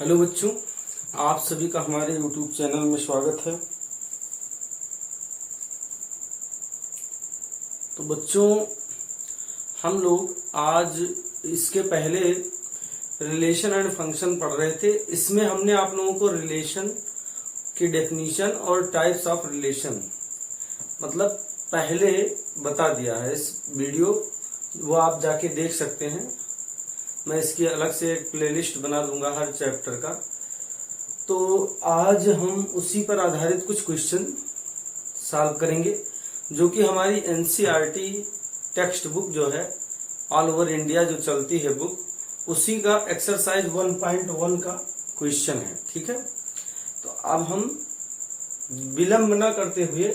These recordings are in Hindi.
हेलो बच्चों, आप सभी का हमारे YouTube चैनल में स्वागत है। तो बच्चों, हम लोग आज इसके पहले रिलेशन एंड फंक्शन पढ़ रहे थे। इसमें हमने आप लोगों को रिलेशन की डेफिनीशन और टाइप्स ऑफ रिलेशन मतलब पहले बता दिया है। इस वीडियो वो आप जाके देख सकते हैं। मैं इसकी अलग से एक प्लेलिस्ट बना दूंगा हर चैप्टर का। तो आज हम उसी पर आधारित कुछ क्वेश्चन सॉल्व करेंगे, जो कि हमारी एनसीईआरटी टेक्स्ट बुक जो है ऑल ओवर इंडिया जो चलती है बुक, उसी का एक्सरसाइज 1.1 का क्वेश्चन है। ठीक है, तो अब हम विलंब न करते हुए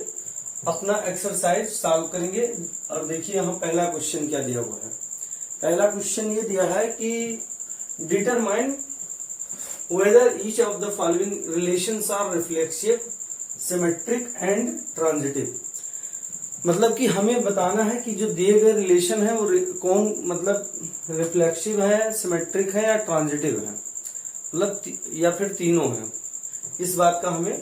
अपना एक्सरसाइज सॉल्व करेंगे। और देखिए यहाँ पहला क्वेश्चन क्या दिया हुआ है। पहला क्वेश्चन ये दिया है कि determine whether each of the following relations are reflexive, symmetric and transitive. मतलब कि हमें बताना है कि जो दिए गए रिलेशन है वो कौन मतलब रिफ्लेक्सिव है, सिमेट्रिक है या ट्रांजिटिव है, मतलब या फिर तीनों है। इस बात का हमें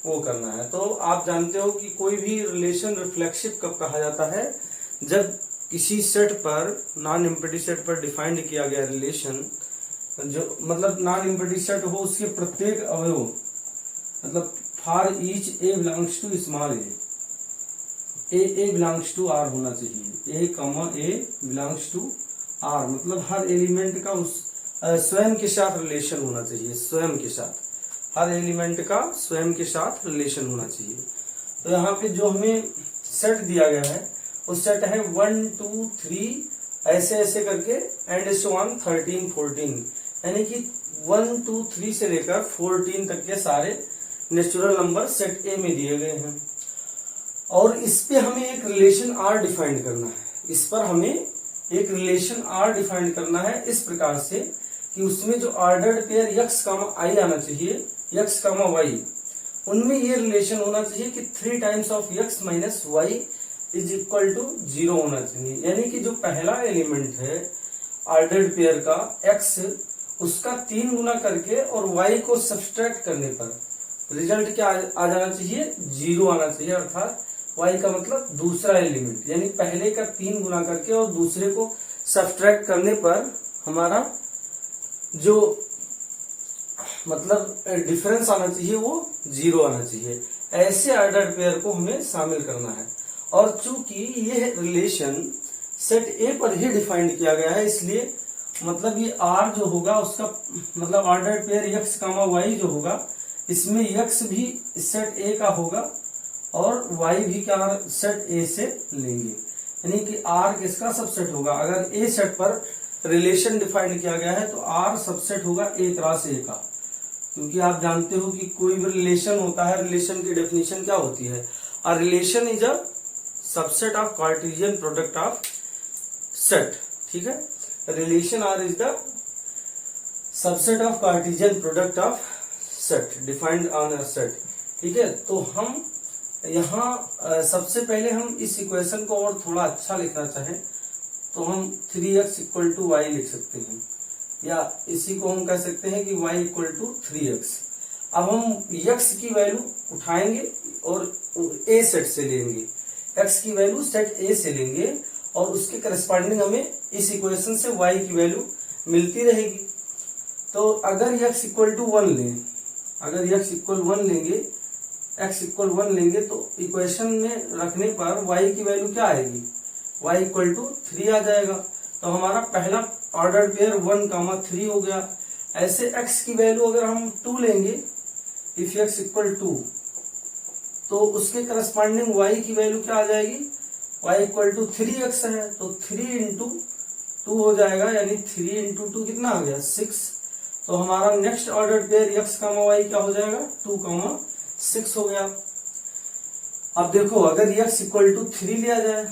वो करना है। तो आप जानते हो कि कोई भी रिलेशन रिफ्लेक्सिव कब कहा जाता है, जब किसी सेट पर, नॉन एम्प्टी सेट पर डिफाइंड किया गया रिलेशन, जो मतलब नॉन एम्प्टी सेट हो, उसके प्रत्येक अवयव मतलब for each a belongs to small a belongs to R होना चाहिए। ए बिलोंग्स टू आर मतलब हर एलिमेंट का उस स्वयं के साथ रिलेशन होना चाहिए। स्वयं के साथ हर एलिमेंट का स्वयं के साथ रिलेशन होना चाहिए। तो यहाँ पे जो हमें सेट दिया गया है वो सेट है 1 2 3 ऐसे ऐसे करके एंड सो ऑन 13 14, यानी कि 1 2 3 से लेकर 14 तक के सारे नेचुरल नंबर सेट ए में दिए गए हैं। और इस पे हमें एक रिलेशन आर डिफाइन करना है। इस पर हमें एक रिलेशन आर डिफाइन करना है इस प्रकार से कि उसमें जो ऑर्डर्ड पेयर x, i आना चाहिए, x, y, उनमें ये रिलेशन होना चाहिए कि 3 times of x minus Y is equal to 0 होना चाहिए। यानी कि जो पहला एलिमेंट है ऑर्डर्ड पेयर का x, उसका 3 गुना करके और y को सब्सट्रैक्ट करने पर रिजल्ट क्या आ जाना चाहिए, 0 आना चाहिए। अर्थात y का मतलब दूसरा एलिमेंट, यानी पहले का 3 गुना करके और दूसरे को सब्सट्रैक्ट करने पर हमारा जो मतलब डिफरेंस आना चाहिए वो 0 आना चाहिए। ऐसे ऑर्डर्ड पेयर को हमें शामिल करना है। और चूंकि ये रिलेशन सेट ए पर ही डिफाइंड किया गया है, इसलिए मतलब ये आर जो होगा उसका मतलब ऑर्डर्ड पेयर x, y जो होगा, इसमें x भी सेट ए का होगा और y भी क्या सेट ए से लेंगे। यानी कि r किसका सबसेट होगा। अगर ए सेट पर रिलेशन डिफाइंड किया गया है तो r सबसेट होगा ए क्रॉस ए का। क्योंकि आप जानते हो कि कोई भी रिलेशन होता है, रिलेशन की डेफिनेशन क्या होती है, a relation is a subset of Cartesian product of set. ठीक है, relation R is the subset of Cartesian product of set defined on a set. ठीक है, तो हम यहाँ सबसे पहले हम इस इक्वेशन को और थोड़ा अच्छा लिखना चाहें तो हम 3x इक्वल टू वाई लिख सकते हैं, या इसी को हम कह सकते हैं कि y इक्वल टू 3x। अब हम x की वैल्यू उठाएंगे और a सेट से लेंगे, x की वैल्यू सेट a से लेंगे और उसके करस्पॉन्डिंग हमें इस इक्वेशन से y की वैल्यू मिलती रहेगी। तो अगर x इक्वल टू 1 लें, अगर x इक्वल 1 लेंगे, x इक्वल 1 लेंगे तो इक्वेशन में रखने पर y की वैल्यू क्या आएगी, y इक्वल टू 3 आ जाएगा। तो हमारा पहला ऑर्डर पेयर 1, 3 हो गया। ऐसे x की वैल्यू अगर हम 2 लेंगे, इफ x इक्वल 2, तो उसके करस्पॉन्डिंग y की वैल्यू क्या आ जाएगी, y इक्वल टू 3x है तो 3 इंटू 2 हो जाएगा, यानी 3 इंटू 2 कितना आ गया, 6। तो हमारा next order pair x, y क्या हो जाएगा, 2, 6 हो गया। अब देखो अगर x इक्वल टू 3 लिया जाए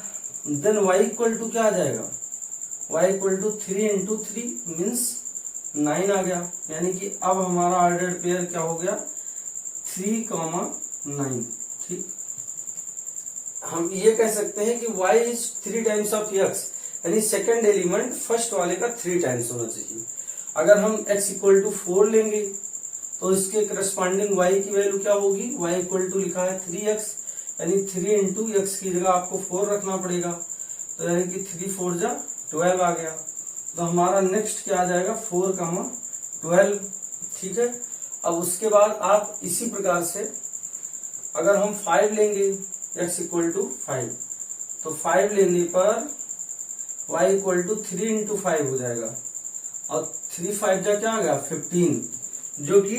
देन y इक्वल टू क्या आ जाएगा, y equal to 3 into 3 means 9 आ गया। यानी कि अब हमारा ऑर्डर पेयर क्या हो गया, 3, 9। ठीक, हम ये कह सकते हैं कि y is 3 times of x, यानी सेकेंड एलिमेंट फर्स्ट वाले का 3 टाइम्स होना चाहिए। अगर हम x इक्वल टू 4 लेंगे तो इसके करस्पॉन्डिंग y की वैल्यू क्या होगी, y इक्वल टू लिखा है 3x, यानी 3 इंटू एक्स की जगह आपको 4 रखना पड़ेगा, तो यानी कि 3 4 जा 12 आ गया। तो हमारा नेक्स्ट क्या आ जाएगा 4, 12। ठीक है, अब उसके बाद आप इसी प्रकार से अगर हम 5 लेंगे x इक्वल टू 5, तो 5 लेने पर y इक्वल टू 3 इंटू 5 हो जाएगा, और 3 5 जा क्या आ गया 15, जो कि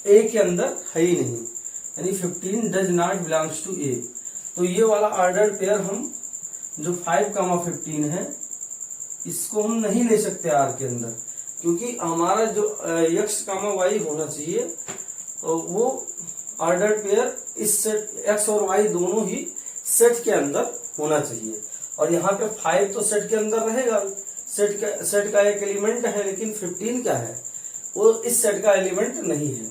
a के अंदर है ही नहीं, यानी 15 does not belongs to a। तो ये वाला ऑर्डर्ड पेयर हम जो 5, 15 है इसको हम नहीं ले सकते r के अंदर, क्योंकि हमारा जो x, y होना चाहिए तो वो ऑर्डर्ड पेयर इस सेट x और y दोनों ही सेट के अंदर होना चाहिए। और यहाँ पे 5 तो सेट के अंदर रहेगा, सेट का एक एलिमेंट है, लेकिन 15 क्या है, वो इस सेट का एलिमेंट नहीं है।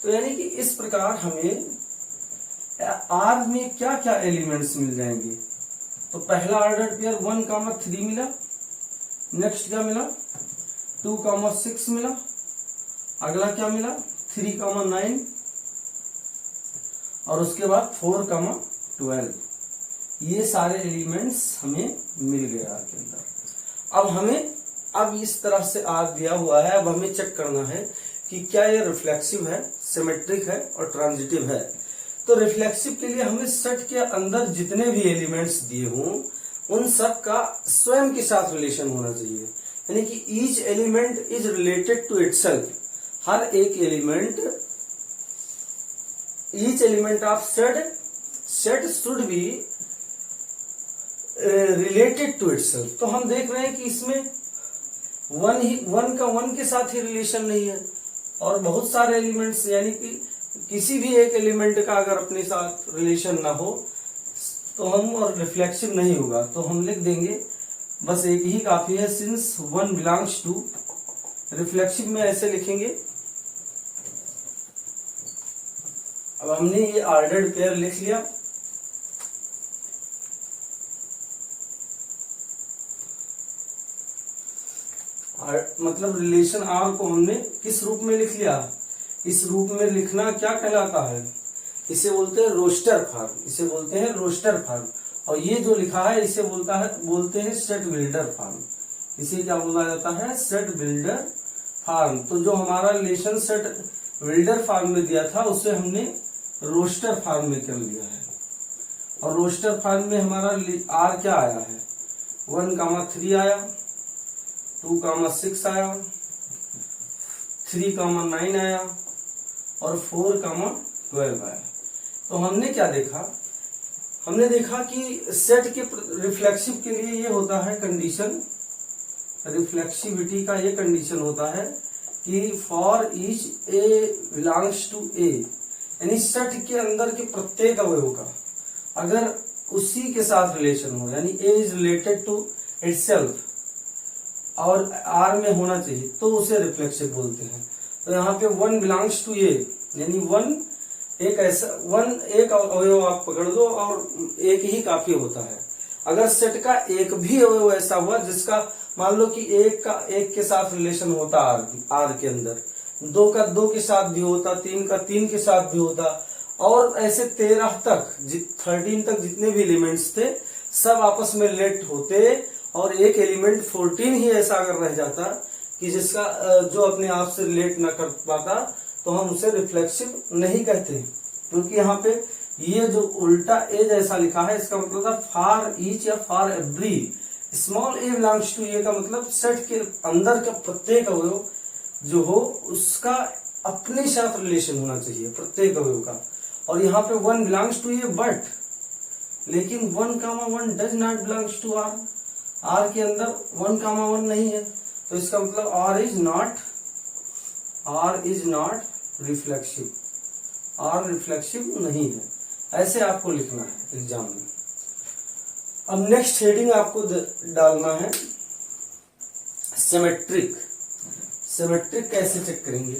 तो यानी कि इस प्रकार हमें R में क्या क्या एलिमेंट्स मिल जाएंगे। तो पहला ऑर्डर पेयर 1, 3 मिला, नेक्स्ट क्या मिला 2, 6 मिला, अगला क्या मिला 3, 9, और उसके बाद 4, 12। ये सारे एलिमेंट्स हमें मिल गए आर के अंदर। अब हमें इस तरह से आर दिया हुआ है, अब हमें चेक करना है कि क्या ये रिफ्लेक्सिव है, सिमेट्रिक है और ट्रांजिटिव है। तो रिफ्लेक्सिव के लिए हमें सेट के अंदर जितने भी एलिमेंट्स दिए हों उन सब का स्वयं के साथ रिलेशन होना चाहिए, यानी कि each element is related to itself. हर एक element, each element of set should be related to itself. तो हम देख रहे हैं कि इसमें वन का वन के साथ ही रिलेशन नहीं है, और बहुत सारे एलिमेंट्स, यानी कि किसी भी एक एलिमेंट का अगर अपने साथ रिलेशन ना हो तो हम और रिफ्लेक्सिव नहीं होगा। तो हम लिख देंगे बस एक ही काफी है, since one belongs to. Reflexive में ऐसे लिखेंगे, अब हमने ये ऑर्डर्ड पेयर लिख लिया। मतलब रिलेशन आर को हमने किस रूप में लिख लिया, इस रूप में लिखना क्या कहलाता है, इसे बोलते हैं रोस्टर फॉर्म, इसे बोलते हैं रोस्टर फॉर्म। और ये जो लिखा है इसे बोलते हैं सेट बिल्डर फॉर्म। इसे क्या बोला जाता है, सेट बिल्डर फॉर्म। तो जो हमारा रिलेशन सेट बिल्डर फॉर्म में दिया था उसे हमने रोस्टर फॉर्म में कर लिया है। और रोस्टर फॉर्म में हमारा आर क्या आया है, 1, 3 आया, 2, 6 आया, 3, 9 आया, और 4, 12 आया। तो हमने क्या देखा, हमने देखा कि सेट के रिफ्लेक्सिव के लिए ये होता है कंडीशन, रिफ्लेक्सिविटी का ये कंडीशन होता है कि for each a belongs to A, यानी सेट के अंदर के प्रत्येक अवयव का अगर उसी के साथ रिलेशन हो, यानी ए इज रिलेटेड टू इटसेल्फ और आर में होना चाहिए, तो उसे रिफ्लेक्सिव बोलते हैं। तो यहाँ पे 1 बिलोंग्स टू ए, यानी 1 एक अवयव आप पकड़ लो और एक ही काफी होता है। अगर सेट का एक भी अवयव ऐसा हुआ जिसका मान लो कि एक के साथ रिलेशन होता आर के अंदर, 2 का 2 के साथ भी होता, 3 का 3 के साथ भी होता, और ऐसे 13 तक 13 तक जितने भी एलिमेंट्स थे सब आपस में रिलेट होते, और एक एलिमेंट 14 ही ऐसा अगर रह जाता कि जिसका जो अपने आप से रिलेट ना कर पाता, तो हम उसे रिफ्लेक्सिव नहीं कहते। क्योंकि यहाँ पे ये जो उल्टा ए जैसा लिखा है इसका मतलब था फॉर ईच या for every small a belongs to A, का मतलब सेट के अंदर का प्रत्येक अवयव जो हो उसका अपने साथ रिलेशन होना चाहिए प्रत्येक अवयव का। और यहाँ पे 1 बिलोंग्स टू ए, बट लेकिन 1, 1 does not belongs to R, R के अंदर 1, 1 नहीं है, तो इसका मतलब R is not reflexive, R reflexive नहीं है। ऐसे आपको लिखना है एग्जाम में। अब नेक्स्ट हेडिंग आपको डालना है सिमेट्रिक। सिमेट्रिक कैसे चेक करेंगे,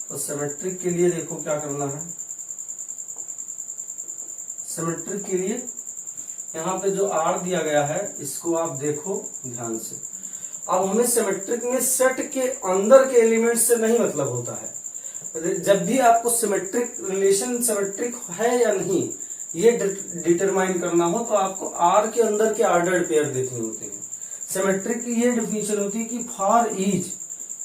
तो सिमेट्रिक के लिए देखो क्या करना है। सिमेट्रिक के लिए यहाँ पे जो आर दिया गया है इसको आप देखो ध्यान से, अब हमें सिमेट्रिक में सेट के अंदर के एलिमेंट से नहीं मतलब होता है। जब भी आपको सिमेट्रिक रिलेशन सिमेट्रिक है या नहीं ये डिटरमाइन करना हो तो आपको आर के अंदर के ऑर्डर्ड पेयर देखने होते हैं। सिमेट्रिक की ये डेफिनेशन होती है कि for each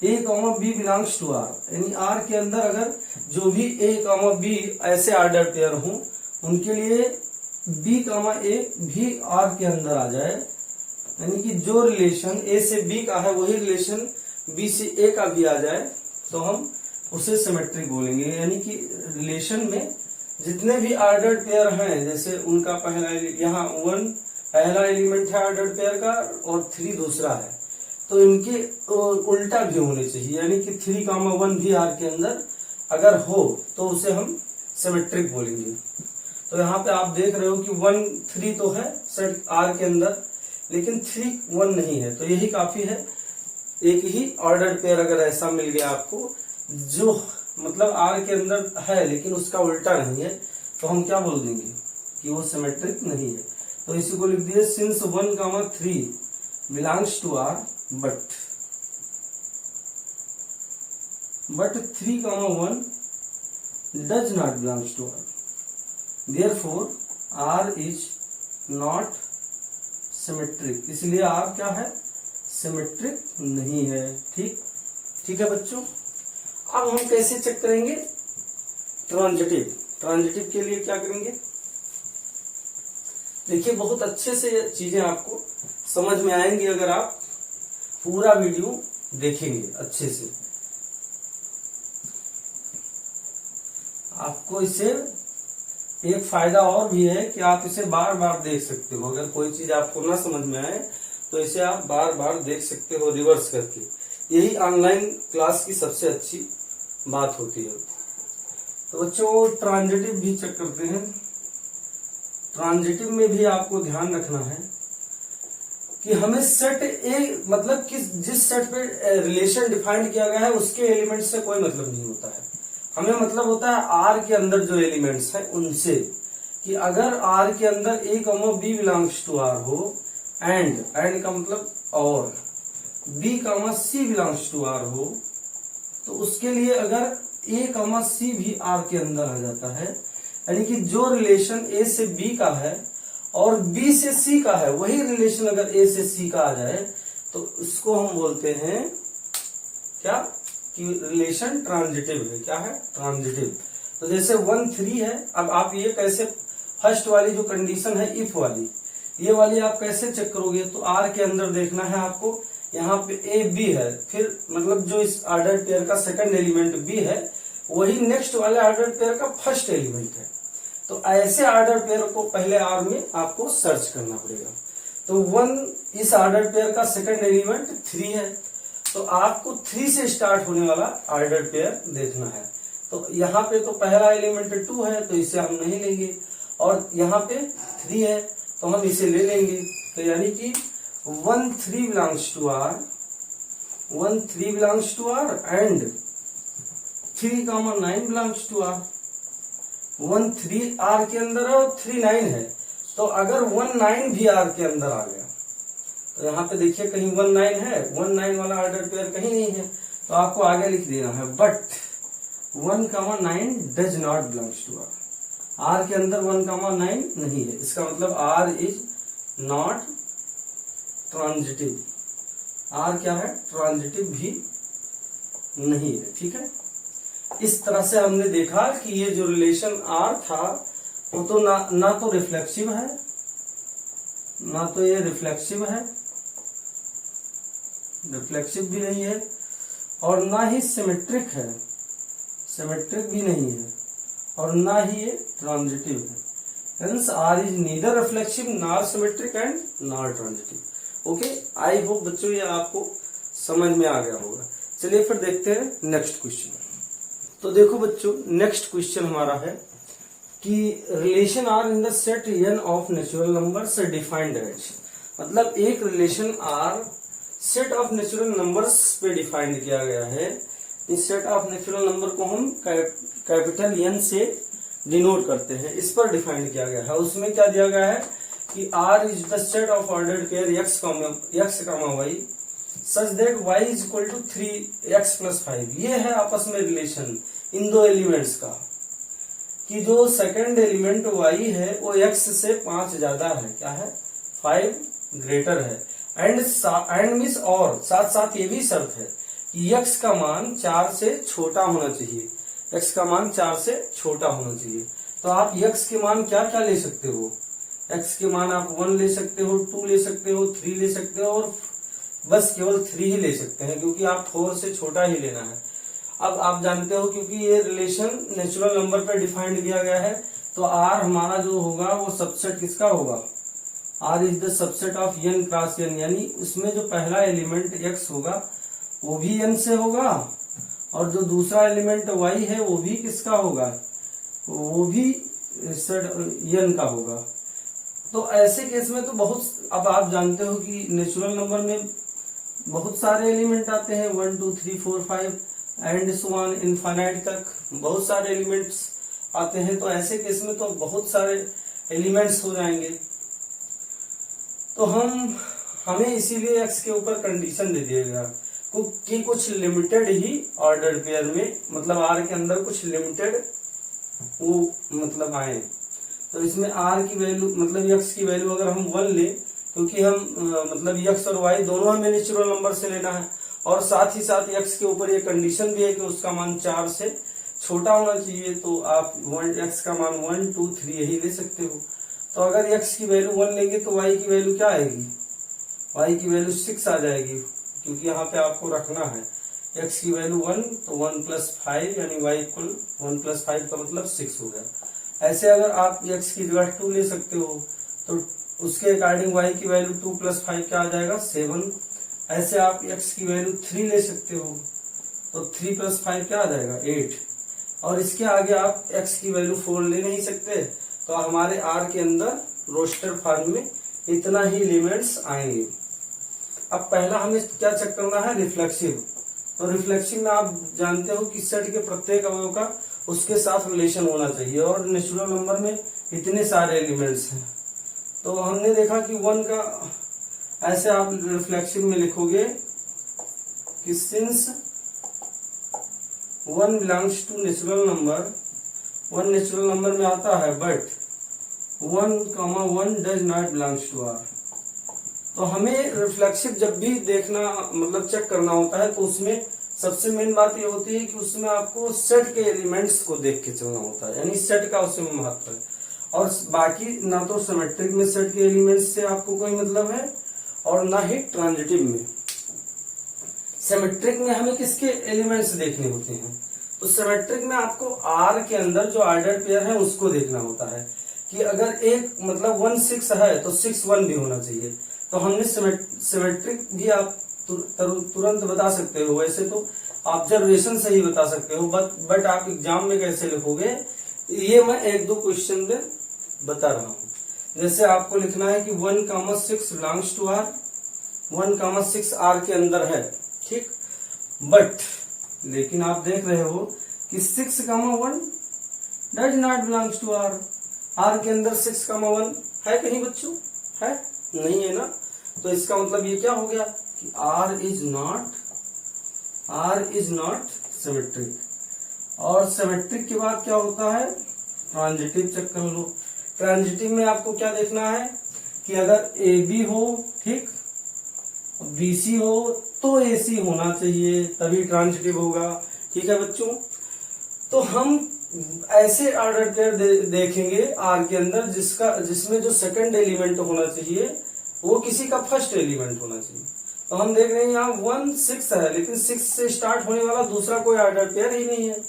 a comma b belongs to R, यानी आर के अंदर अगर जो भी ए कॉमा बी ऐसे ऑर्डर पेयर हों उनके लिए बी कॉमा ए भी आर के अंदर आ जाए, यानी कि जो रिलेशन ए से बी का है वही रिलेशन बी से ए का भी आ जाए तो हम उसे सिमेट्रिक बोलेंगे। यानी कि रिलेशन में जितने भी ऑर्डर्ड पेयर हैं, जैसे उनका पहला यहाँ 1 पहला एलिमेंट है ऑर्डर्ड पेयर का और 3 दूसरा है, तो इनके उल्टा भी होने चाहिए, यानी कि 3,1 भी आर के अंदर अगर हो तो उसे हम सिमेट्रिक बोलेंगे। तो यहाँ पे आप देख रहे हो कि 1 3 तो है सेट आर के अंदर, लेकिन 3 1 नहीं है, तो यही काफी है। एक ही ऑर्डर्ड पेयर अगर ऐसा मिल गया आपको जो मतलब आर के अंदर है लेकिन उसका उल्टा नहीं है, तो हम क्या बोल देंगे कि वो सिमेट्रिक नहीं है। तो इसी को लिख दिए since 1, 3 belongs to R but 3, 1 does not belongs to R, therefore R is not symmetric, इसलिए आर क्या है सिमेट्रिक नहीं है। ठीक है बच्चों। अब हम कैसे चेक करेंगे ट्रांजिटिव। ट्रांजिटिव के लिए क्या करेंगे देखिए, बहुत अच्छे से ये चीजें आपको समझ में आएंगी अगर आप पूरा वीडियो देखेंगे अच्छे से। आपको इससे एक फायदा और भी है कि आप इसे बार बार देख सकते हो। अगर कोई चीज आपको ना समझ में आए तो इसे आप बार बार देख सकते हो रिवर्स करके। यही ऑनलाइन क्लास की सबसे अच्छी बात होती है। तो बच्चों ट्रांजिटिव भी चेक करते हैं। ट्रांजिटिव में भी आपको ध्यान रखना है कि हमें सेट ए मतलब जिस सेट पे रिलेशन डिफाइंड किया गया है उसके एलिमेंट से कोई मतलब नहीं होता है। हमें मतलब होता है आर के अंदर जो एलिमेंट्स हैं उनसे, कि अगर आर के अंदर a comma b belongs to R हो एंड का मतलब और b comma c belongs to R हो, तो उसके लिए अगर ए कॉमा सी भी आर के अंदर आ जाता है, यानी कि जो रिलेशन ए से बी का है और बी से सी का है वही रिलेशन अगर ए से सी का आ जाए तो उसको हम बोलते हैं क्या कि रिलेशन ट्रांजिटिव है। क्या है ट्रांजिटिव। तो जैसे 1 3 है, अब आप ये कैसे फर्स्ट वाली जो कंडीशन है इफ वाली, ये वाली आप कैसे चेक करोगे, तो आर के अंदर देखना है आपको। यहाँ पे ए बी है, फिर मतलब जो इस ऑर्डर पेयर का सेकंड एलिमेंट बी है वही नेक्स्ट वाले ऑर्डर पेयर का फर्स्ट एलिमेंट है। तो ऐसे ऑर्डर पेयर को पहले आर में आपको सर्च करना पड़ेगा। तो 1 इस ऑर्डर पेयर का सेकंड एलिमेंट 3 है, तो आपको 3 से स्टार्ट होने वाला ऑर्डर पेयर देखना है। तो यहाँ पे तो पहला एलिमेंट 2 है तो इसे हम नहीं लेंगे, और यहाँ पे 3 है तो हम इसे ले लेंगे। तो यानी कि 1 3 belongs to R, 1 3 belongs to R and 3, 9 belongs to R. 1 3 R के अंदर है और 3 9 है, तो अगर 1 9 भी आर के अंदर आ गया तो यहाँ पे देखिए कहीं 1 9 है, 1 9 वाला ऑर्डर पेयर कहीं नहीं है, तो आपको आगे लिख देना है but 1, 9 does not belongs to R. R के अंदर 1, 9 नहीं है, इसका मतलब R is not transitive. R क्या है ट्रांजिटिव भी नहीं है। ठीक है, इस तरह से हमने देखा कि ये जो रिलेशन आर था वो तो ना तो रिफ्लेक्सिव है, ना तो ये रिफ्लेक्सिव है, रिफ्लेक्सिव भी नहीं है, और ना ही सिमेट्रिक है, सिमेट्रिक भी नहीं है, और ना ही ये ट्रांजिटिव है। Hence R is neither reflexive nor symmetric and nor transitive. Okay, I hope बच्चों ये आपको समझ में आ गया होगा। चलिए फिर देखते हैं नेक्स्ट क्वेश्चन। तो देखो बच्चों नेक्स्ट क्वेश्चन हमारा है कि relation R in the set N of natural numbers defined as, मतलब एक relation R set of natural numbers पे डिफाइंड किया गया है। इस सेट ऑफ नेचुरल नंबर को हम कैपिटल एन से डिनोट करते हैं, इस पर डिफाइंड किया गया है। उसमें क्या दिया गया है कि R is the set of ordered pair X, Y such that y is equal to 3x plus 5। ये है आपस में रिलेशन इन दो एलिमेंट्स का, कि जो सेकंड एलिमेंट y है वो x से 5 ज्यादा है, क्या है 5 ग्रेटर है। एंड मीन्स और साथ साथ ये भी शर्त है कि x का मान 4 से छोटा होना चाहिए, x का मान 4 से छोटा होना चाहिए। तो आप x के मान क्या क्या ले सकते हो, x के मान आप 1 ले सकते हो, 2 ले सकते हो, 3 ले सकते हो, और बस केवल 3 ही ले सकते हैं, क्योंकि आप 4 से छोटा ही लेना है। अब आप जानते हो क्योंकि ये रिलेशन नेचुरल नंबर पे डिफाइंड किया गया है, तो r हमारा जो होगा वो सबसेट किसका होगा, r is the subset of n cross n, यानी उसमें जो पहला एलिमेंट x होगा वो भी n से होगा, और जो दूसरा एलिमेंट y है वो भी किसका होगा, वो भी n का होगा। तो ऐसे केस में तो बहुत, अब आप जानते हो कि नेचुरल नंबर में बहुत सारे एलिमेंट आते हैं, 1 2 3 4 5 एंड सो ऑन इनफाइनाइट तक बहुत सारे एलिमेंट्स आते हैं। तो ऐसे केस में तो बहुत सारे एलिमेंट्स हो जाएंगे। तो हमें इसीलिए x के ऊपर कंडीशन दे दिया गया कि कुछ लिमिटेड ही ऑर्डर पेयर में, मतलब r के अंदर कुछ लिमिटेड वो मतलब आए। तो इसमें r की वैल्यू मतलब x की वैल्यू अगर हम 1 ले, क्योंकि हम मतलब x और y दोनों हमें नेचुरल नंबर से लेना है, और साथ ही साथ x के ऊपर ये कंडीशन भी है कि उसका मान 4 से छोटा होना चाहिए। तो आप x का मान 1 2 3 यही ले सकते हो। तो अगर x की वैल्यू 1 लेंगे तो y की वैल्यू क्या आएगी, y की वैल्यू 6 आ जाएगी, क्योंकि यहाँ पे आपको रखना है x की वैल्यू 1, तो 1 प्लस 5 यानी y इक्वल 1 प्लस 5 का मतलब 6 हो गया। ऐसे अगर आप x की जगह 2 ले सकते हो, तो उसके अकॉर्डिंग y की वैल्यू 2 प्लस 5 क्या आ जाएगा 7। ऐसे आप x की वैल्यू 3 ले सकते हो, तो 3 प्लस 5 क्या आ जाएगा 8। और इसके आगे आप x की वैल्यू 4 ले नहीं सकते, तो हमारे r के अंदर रोस्टर फॉर्म में इतना ही एलिमेंट्स आएंगे। अब पहला हमें क्या चेक करना है, रिफ्लेक्सिव। तो रिफ्लेक्सिव में आप जानते हो कि सेट के प्रत्येक अवयव का उसके साथ रिलेशन होना चाहिए, और नेचुरल नंबर में इतने सारे एलिमेंट्स हैं। तो हमने देखा कि 1 का ऐसे आप रिफ्लेक्सिव में लिखोगे कि since 1 belongs to natural number, 1 natural number में आता है, but 1, 1 does not belongs to R. तो हमें रिफ्लेक्सिव जब भी देखना मतलब चेक करना होता है, तो उसमें सबसे मेन बात ये होती है कि उसमें आपको सेट के एलिमेंट्स को देख के चलना होता है, यानी सेट का उसमें महत्व है। और बाकी ना तो सिमेट्रिक में सेट के एलिमेंट्स से आपको कोई मतलब है, और ना ही ट्रांजिटिव में। सिमेट्रिक में हमें किसके एलिमेंट्स देखने होते हैं, तो सिमेट्रिक में आपको आर के अंदर जो ऑर्डर पेयर है उसको देखना होता है, कि अगर एक मतलब 1 6 है तो 6 1 भी होना चाहिए। तो हमने सिमेट्रिक भी आप तुरंत बता सकते हो, वैसे तो ऑब्जर्वेशन से ही बता सकते हो, बट आप एग्जाम में कैसे लिखोगे ये मैं 1-2 क्वेश्चन में बता रहा हूँ। जैसे आपको लिखना है कि 1, 6 बिलोंग्स टू आर, 1, 6 आर के अंदर है, ठीक। बट लेकिन आप देख रहे हो कि 6, 1 does not belongs to R. R के अंदर 6, 1 है कहीं बच्चों, है नहीं है ना। तो इसका मतलब ये क्या हो गया कि आर इज नॉट सिमेट्रिक। और सिमेट्रिक के बाद क्या होता है, ट्रांजिटिव चेक कर लो। ट्रांजिटिव में आपको क्या देखना है कि अगर ए बी हो, ठीक, बी सी हो, तो ए सी होना चाहिए, तभी ट्रांजिटिव होगा, ठीक है बच्चों। तो हम ऐसे ऑर्डर पेयर देखेंगे आर के अंदर जिसमें जो सेकंड एलिमेंट होना चाहिए वो किसी का फर्स्ट एलिमेंट होना चाहिए। तो हम देख रहे हैं यहाँ 1 6 है, लेकिन 6 से स्टार्ट होने वाला दूसरा कोई ऑर्डर पेयर ही नहीं है।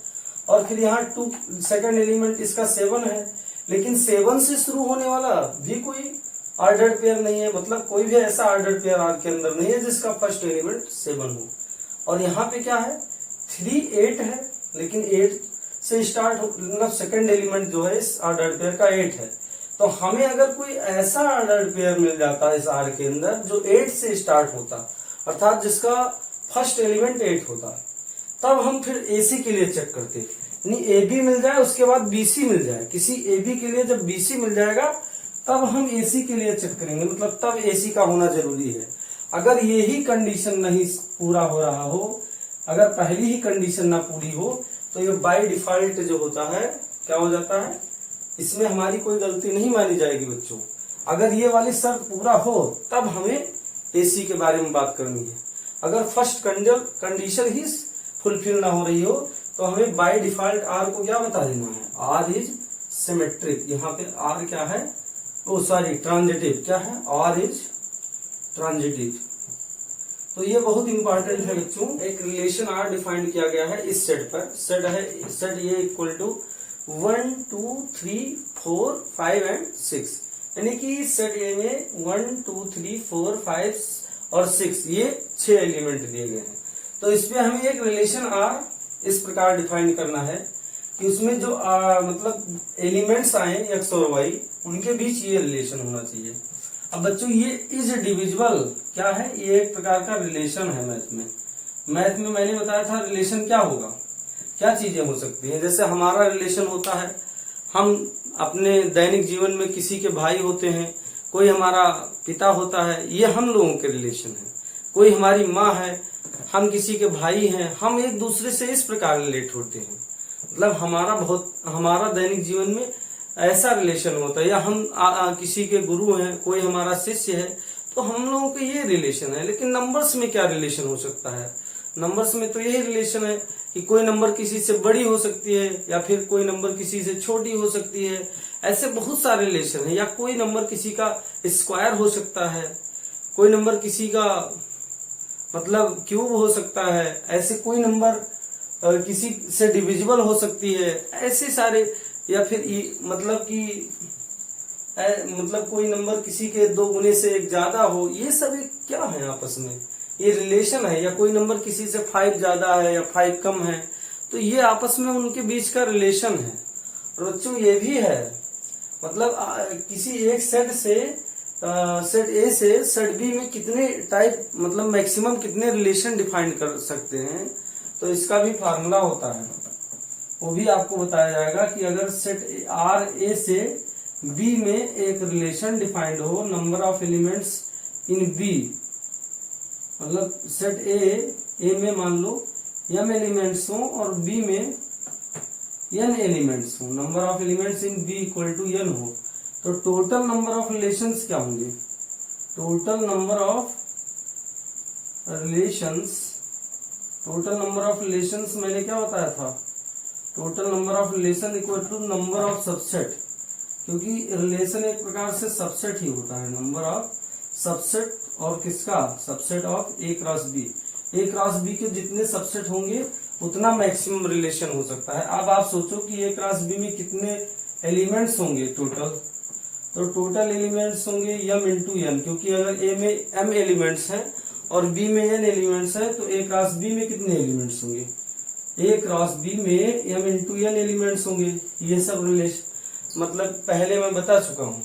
और फिर यहाँ 2 सेकंड एलिमेंट इसका 7 है, लेकिन 7 से शुरू होने वाला भी कोई ऑर्डर पेयर नहीं है, मतलब कोई भी ऐसा ऑर्डर पेयर आर के अंदर नहीं है जिसका फर्स्ट एलिमेंट 7 हो। और यहाँ पे क्या है 3 8 है, लेकिन 8 से स्टार्ट मतलब सेकंड एलिमेंट जो है इस ऑर्डर पेयर का 8 है। तो हमें अगर कोई ऐसा ऑर्डर पेयर मिल जाता है इस आर के अंदर जो 8 से स्टार्ट होता, अर्थात जिसका फर्स्ट एलिमेंट 8 होता, तब हम फिर एसी के लिए चेक करते, यानी ए बी मिल जाए उसके बाद बीसी मिल जाए। किसी ए बी के लिए जब बीसी मिल जाएगा तब हम एसी के लिए चेक करेंगे, मतलब तब एसी का होना जरूरी है। अगर ये ही कंडीशन नहीं पूरा हो रहा हो, अगर पहली ही कंडीशन ना पूरी हो, तो ये बाय डिफॉल्ट जो होता है क्या हो जाता है, इसमें हमारी कोई गलती नहीं मानी जाएगी बच्चों। अगर ये वाली शर्त पूरा हो तब हमें एसी के बारे में बात करनी है। अगर फर्स्ट कंडीशन ही फुलफिल ना हो रही हो तो हमें बाय डिफॉल्ट आर को क्या बता देना है, आर इज सिमेट्रिक। यहाँ पे आर क्या है, ओ सॉरी ट्रांजिटिव, क्या है, आर इज ट्रांजिटिव। तो ये बहुत इंपॉर्टेंट है बच्चों। एक रिलेशन आर डिफाइंड किया गया है इस सेट पर, सेट है, सेट ये इक्वल टू 1 2 3 4 5 एंड 6, यानी कि सेट ए में 1 2 3 4 5 और 6 ये 6 एलिमेंट दिए गए हैं। तो इसमें हमें एक रिलेशन आर इस प्रकार डिफाइन करना है कि उसमें जो मतलब एलिमेंट्स आए एक्स और वाई, उनके बीच ये रिलेशन होना चाहिए। अब बच्चों ये इज डिविजिबल क्या है, ये एक प्रकार का रिलेशन है। मैथ में मैंने बताया था रिलेशन क्या होगा, क्या चीजें हो सकती हैं। जैसे हमारा रिलेशन होता है, हम अपने दैनिक जीवन में किसी के भाई होते हैं, कोई हमारा पिता होता है, ये हम लोगों के रिलेशन है। कोई हमारी माँ है, हम किसी के भाई हैं, हम एक दूसरे से इस प्रकार रिलेट होते हैं। मतलब हमारा दैनिक जीवन में ऐसा रिलेशन होता है। या हम किसी के गुरु हैं, कोई हमारा शिष्य है, तो हम लोगों के ये रिलेशन है। लेकिन नंबर्स में क्या रिलेशन हो सकता है, नंबर्स में तो यही रिलेशन है कि कोई नंबर किसी से बड़ी हो सकती है या फिर कोई नंबर किसी से छोटी हो सकती है। ऐसे बहुत सारे रिलेशन है। या कोई नंबर किसी का स्क्वायर हो सकता है, कोई नंबर किसी का मतलब क्यूब हो सकता है, ऐसे कोई नंबर किसी से डिविजिबल हो सकती है, ऐसे सारे। या फिर मतलब कि मतलब कोई नंबर किसी के 2 गुने से 1 ज्यादा हो, ये सभी क्या है आपस में, ये रिलेशन है। या कोई नंबर किसी से 5 ज्यादा है या 5 कम है, तो ये आपस में उनके बीच का रिलेशन है। और बच्चों ये भी है, मतलब किसी एक सेट से सेट ए से सेट बी में कितने टाइप मतलब मैक्सिमम कितने रिलेशन डिफाइन कर सकते हैं, तो इसका भी फार्मूला होता है, वो भी आपको बताया जाएगा कि अगर सेट आर ए से बी में एक रिलेशन डिफाइंड हो, number of elements in B, मतलब सेट ए में मान लो m एलिमेंट्स हो और बी में n एलिमेंट्स हो, number of elements in B equal to n हो, तो टोटल नंबर ऑफ रिलेशंस क्या होंगे, टोटल नंबर ऑफ रिलेशंस मैंने क्या बताया था, total number of relation equal to number of subset, क्योंकि रिलेशन एक प्रकार से सबसेट ही होता है, नंबर ऑफ सबसेट। और किसका, subset of A cross B, A cross B के जितने सबसेट होंगे उतना मैक्सिमम रिलेशन हो सकता है। अब आप सोचो कि ए क्रॉस बी में कितने एलिमेंट्स होंगे टोटल, तो टोटल एलिमेंट्स होंगे m इंटू n, क्योंकि अगर ए में m एलिमेंट्स हैं और बी में n एलिमेंट्स हैं, तो ए क्रॉस बी में कितने एलिमेंट्स होंगे, ए क्रॉस बी में m इंटू n एलिमेंट्स होंगे। ये सब रिलेशन मतलब पहले मैं बता चुका हूँ।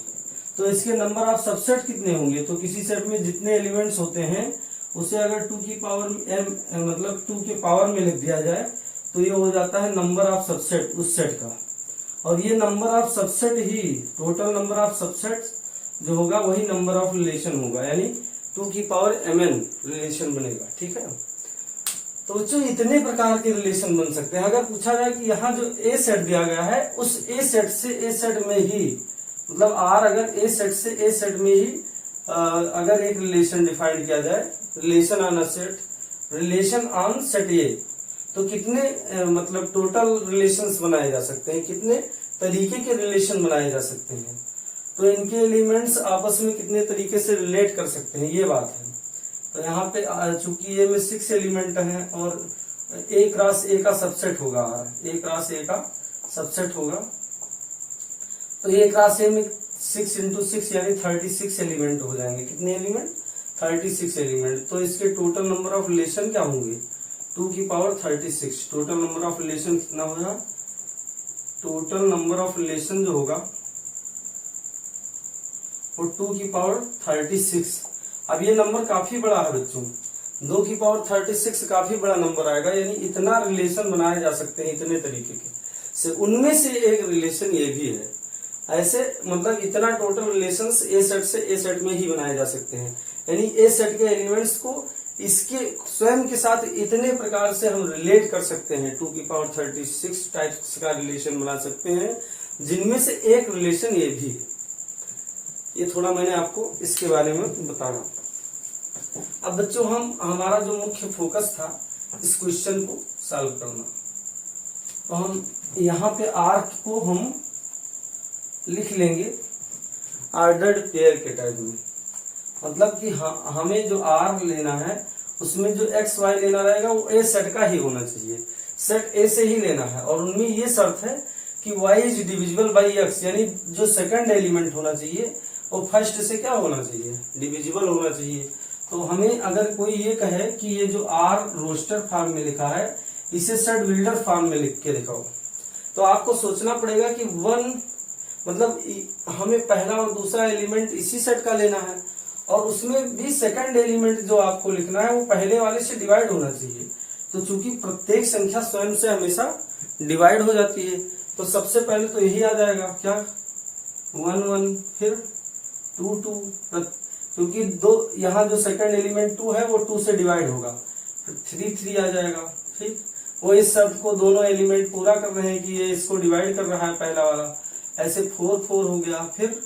तो इसके नंबर ऑफ सबसेट कितने होंगे, तो किसी सेट में जितने एलिमेंट्स होते हैं उसे अगर 2 की पावर m मतलब 2 के पावर में लिख दिया जाए तो ये हो जाता है नंबर ऑफ सबसेट उस सेट का। और ये number of subset he total number of subset जो होगा वही नंबर ऑफ रिलेशन होगा, यानी 2 की पावर mn रिलेशन बनेगा। ठीक है, तो बच्चों इतने प्रकार के रिलेशन बन सकते हैं। अगर पूछा जाए कि यहाँ जो ए सेट दिया गया है उस ए सेट से ए सेट में ही, मतलब आर अगर ए सेट से ए सेट में ही अगर एक रिलेशन डिफाइन किया जाए, रिलेशन ऑन सेट ए, तो कितने मतलब टोटल रिलेशंस बनाए जा सकते हैं, कितने तरीके के रिलेशन बनाए जा सकते हैं, तो इनके एलिमेंट्स आपस में कितने तरीके से रिलेट कर सकते हैं, ये बात है। तो यहाँ पे चूंकि ये में 6 एलिमेंट हैं और ए क्रॉस ए का सबसेट होगा, ए क्रॉस ए का सबसेट होगा, तो ए क्रॉस ए में 6 इंटू 6 यानी 36 एलिमेंट हो जाएंगे। कितने एलिमेंट, 36 एलिमेंट। तो इसके टोटल नंबर ऑफ रिलेशन क्या होंगे, 2 की power 36। Total number of relation कितना होगा, टोटल नंबर ऑफ रिलेशन जो होगा वो 2 की पावर 36। अब ये नंबर काफी बड़ा है बच्चों, 2 की पावर 36 काफी बड़ा नंबर आएगा, यानी इतना रिलेशन बनाए जा सकते हैं इतने तरीके के से, उनमें से एक रिलेशन ये भी है। ऐसे मतलब इतना टोटल रिलेशंस ए सेट से ए सेट में ही बनाए जा सकते हैं। यानी ए सेट के एलिमेंट्स को इसके स्वयं के साथ इतने प्रकार से हम रिलेट कर सकते हैं, 2⁻36 टाइप्स का रिलेशन बना सकते हैं, जिनमें से एक रिलेशन ये भी है। ये थोड़ा मैंने आपको इसके बारे में बताया। अब बच्चों हमारा जो मुख्य फोकस था इस क्वेश्चन को सॉल्व करना, तो हम यहाँ पे आर्क को हम लिख लेंगे ऑर्डर्ड पेयर के टाइप में। मतलब कि हमें जो आर लेना है उसमें जो एक्स वाई लेना रहेगा वो ए सेट का ही होना चाहिए, सेट ए से ही लेना है, और उनमें ये शर्त है कि y is divisible by x, यानी जो सेकंड एलिमेंट होना चाहिए वो फर्स्ट से क्या होना चाहिए, डिविजिबल होना चाहिए। तो हमें अगर कोई ये कहे कि ये जो आर रोस्टर फॉर्म में लिखा है इसे सेट बिल्डर फॉर्म में लिख के दिखाओ, तो आपको सोचना पड़ेगा कि वन मतलब हमें पहला और दूसरा एलिमेंट इसी सेट का लेना है, और उसमें भी सेकंड एलिमेंट जो आपको लिखना है वो पहले वाले से डिवाइड होना चाहिए। तो चूंकि प्रत्येक संख्या स्वयं से हमेशा डिवाइड हो जाती है, तो सबसे पहले तो यही आ जाएगा क्या, 1 1, फिर 2 2, क्योंकि दो यहाँ जो सेकंड एलिमेंट 2 है वो 2 से डिवाइड होगा, फिर 3 3 आ जाएगा। ठीक, वो इस शब्द को दोनों एलिमेंट पूरा कर रहे हैं कि ये इसको डिवाइड कर रहा है पहला वाला, ऐसे 4 4 हो गया, फिर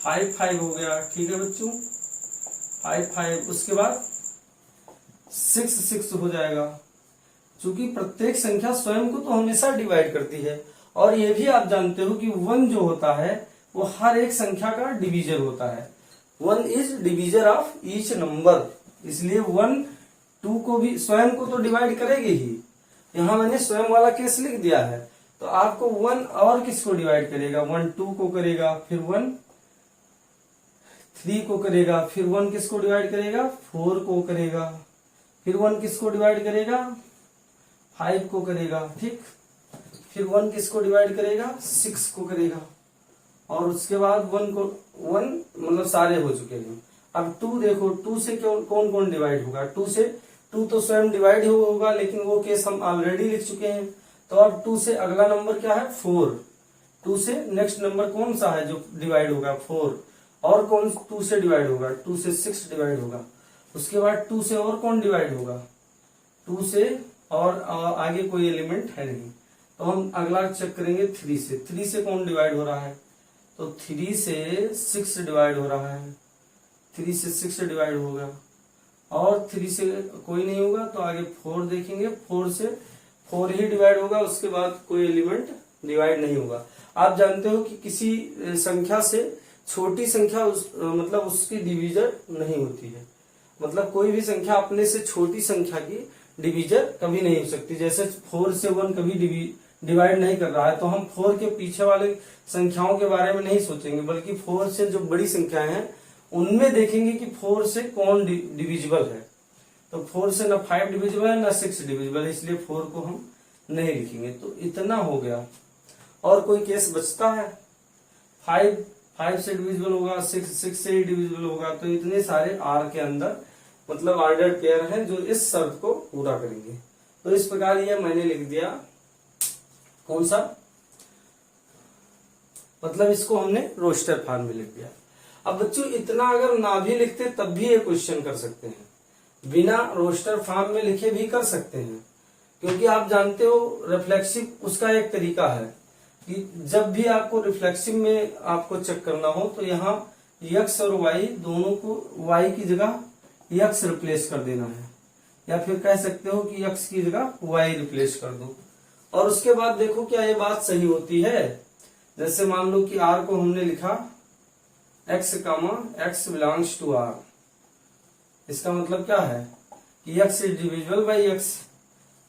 5 5 हो गया। ठीक है बच्चों, 5 5, उसके बाद 6 6 हो जाएगा, क्योंकि प्रत्येक संख्या स्वयं को तो हमेशा डिवाइड करती है। और ये भी आप जानते हो कि 1 जो होता है वो हर एक संख्या का डिवीजर होता है, 1 is divisor of each number, इसलिए 1 2 को भी स्वयं को तो डिवाइड करेगी ही। यहाँ मैंने स्वयं वाला केस लिख दिया है, तो आपको 1 और किसको डिवाइड करेगा, 1 2 को करेगा, फिर 1 3 को करेगा, फिर 1 किसको डिवाइड करेगा, 4 को करेगा, फिर 1 किसको डिवाइड करेगा, 5 को करेगा। ठीक, फिर 1 किसको डिवाइड करेगा, 6 को करेगा, और उसके बाद 1 को 1 मतलब सारे हो चुके हैं। अब 2 देखो, 2 से कौन कौन डिवाइड होगा, 2 से 2 तो स्वयं डिवाइड होगा, लेकिन वो केस हम ऑलरेडी लिख चुके हैं। तो अब 2 से अगला नंबर क्या है, 4, 2 से नेक्स्ट नंबर कौन सा है जो डिवाइड होगा, 4, और कौन 2 से डिवाइड होगा, 2 से 6 डिवाइड होगा। उसके बाद 2 से और कौन डिवाइड होगा, 2 से और आगे कोई एलिमेंट है नहीं, तो हम अगला चेक करेंगे 3 से, 3 से कौन डिवाइड हो रहा है, तो 3 से 6 डिवाइड हो रहा है, 3 से 6 डिवाइड होगा, और 3 से कोई नहीं होगा, तो आगे 4 देखेंगे, 4 से 4 ही डिवाइड होगा, उसके बाद कोई एलिमेंट डिवाइड नहीं होगा। आप जानते हो कि किसी संख्या से छोटी संख्या मतलब उसकी डिवीजर नहीं होती है, मतलब कोई भी संख्या अपने से छोटी संख्या की डिवीजर कभी नहीं हो सकती। जैसे 4 से 1 कभी डिवाइड नहीं कर रहा है, तो हम 4 के पीछे वाले संख्याओं के बारे में नहीं सोचेंगे, बल्कि 4 से जो बड़ी संख्याएं हैं उनमें देखेंगे कि 4 से कौन डिविजिबल है। तो 4 से ना 5 डिविजिबल है ना 6 डिविजिबल है, इसलिए 4 को हम नहीं लिखेंगे। तो इतना हो गया, और कोई केस बचता है, 5 से डिविजिबल होगा, 6 से ही डिविजिबल होगा। तो इतने सारे आर के अंदर मतलब ऑर्डर्ड पेयर हैं जो इस शर्त को पूरा करेंगे। तो इस प्रकार ये मैंने लिख दिया, कौन सा, मतलब इसको हमने रोस्टर फॉर्म में लिख दिया। अब बच्चों इतना अगर ना भी लिखते तब भी ये क्वेश्चन कर सकते हैं, बिना रोस्टर फॉर्म में लिखे भी कर सकते हैं, क्योंकि आप जानते हो रिफ्लेक्सिव उसका एक तरीका है कि जब भी आपको रिफ्लेक्सिव में आपको चेक करना हो तो यहाँ x और y दोनों को y की जगह x रिप्लेस कर देना है, या फिर कह सकते हो कि x की जगह y रिप्लेस कर दो। और उसके बाद देखो क्या ये बात सही होती है। जैसे मान लो कि r को हमने लिखा x x belongs to r, इसका मतलब क्या है कि x is divisible by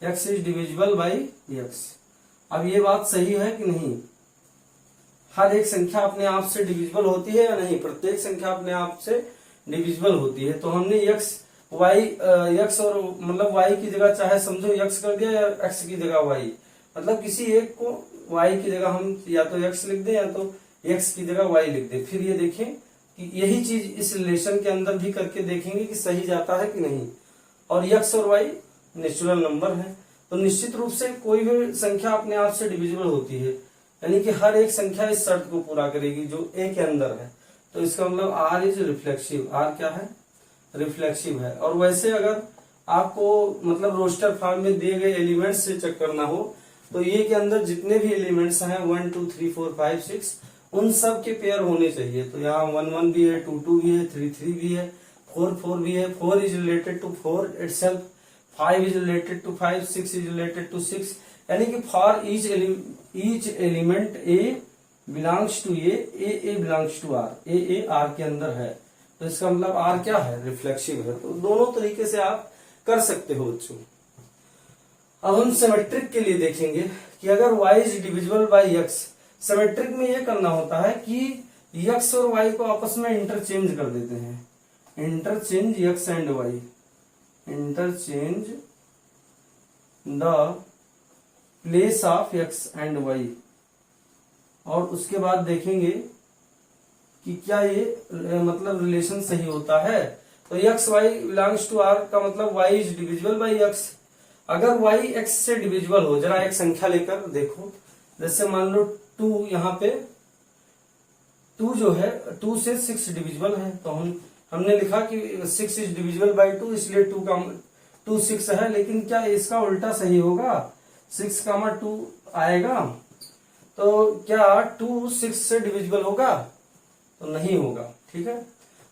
x is divisible by x। अब ये बात सही है कि नहीं, हर एक संख्या अपने आप से डिविजिबल होती है या नहीं, प्रत्येक संख्या अपने आप से डिविजिबल होती है। तो हमने x और मतलब y की जगह चाहे समझो x कर दिया या x की जगह y, मतलब किसी एक को y की जगह हम या तो x लिख दें या तो x की जगह y लिख दें। फिर ये देखें कि यही चीज इस रिलेशन के अंदर भी करके देखेंगे कि सही जाता है कि नहीं। और x और y नेचुरल नंबर है, तो निश्चित रूप से कोई भी संख्या अपने आप से डिविजिबल होती है, यानी कि हर एक संख्या इस शर्त को पूरा करेगी जो a के अंदर है। तो इसका मतलब r इज रिफ्लेक्सिव, r क्या है, रिफ्लेक्सिव है। और वैसे अगर आपको मतलब रोस्टर फॉर्म में दिए गए एलिमेंट्स से चेक करना हो तो ये के अंदर जितने भी एलिमेंट्स हैं 1 2 3 4 5 6 उन सब के पेयर होने चाहिए। तो यहाँ 1 1 भी है, 2 2 भी है, 3 3 भी है, 4 4 भी है, 4 is related to 4 itself, 5 is related to 5, 6 is related to 6, यानी कि for each element A belongs to A belongs to R, A R के अंदर है। तो इसका मतलब आर क्या है? रिफ्लेक्सिव है। तो दोनों तरीके से आप कर सकते हो बच्चों। अब हम सिमेट्रिक के लिए देखेंगे कि अगर y is divisible by x, symmetric में ये करना होता है कि x और y को आपस में इंटरचेंज कर देते हैं। Interchange x and y, interchange the place of x and y। और उसके बाद देखेंगे कि क्या ये मतलब रिलेशन सही होता है। तो x y belongs to r का मतलब y is divisible by x। अगर y x से डिविजिबल हो, जरा एक संख्या लेकर देखो, जैसे मान लो 2, यहाँ पे 2 जो है 2 से 6 डिविजिबल है। तो हमने लिखा कि 6 इज डिविजिबल बाई 2, इसलिए 2 6 है। लेकिन क्या इसका उल्टा सही होगा? 6 2 आएगा तो क्या 2 6 से डिविजिबल होगा? तो नहीं होगा। ठीक है।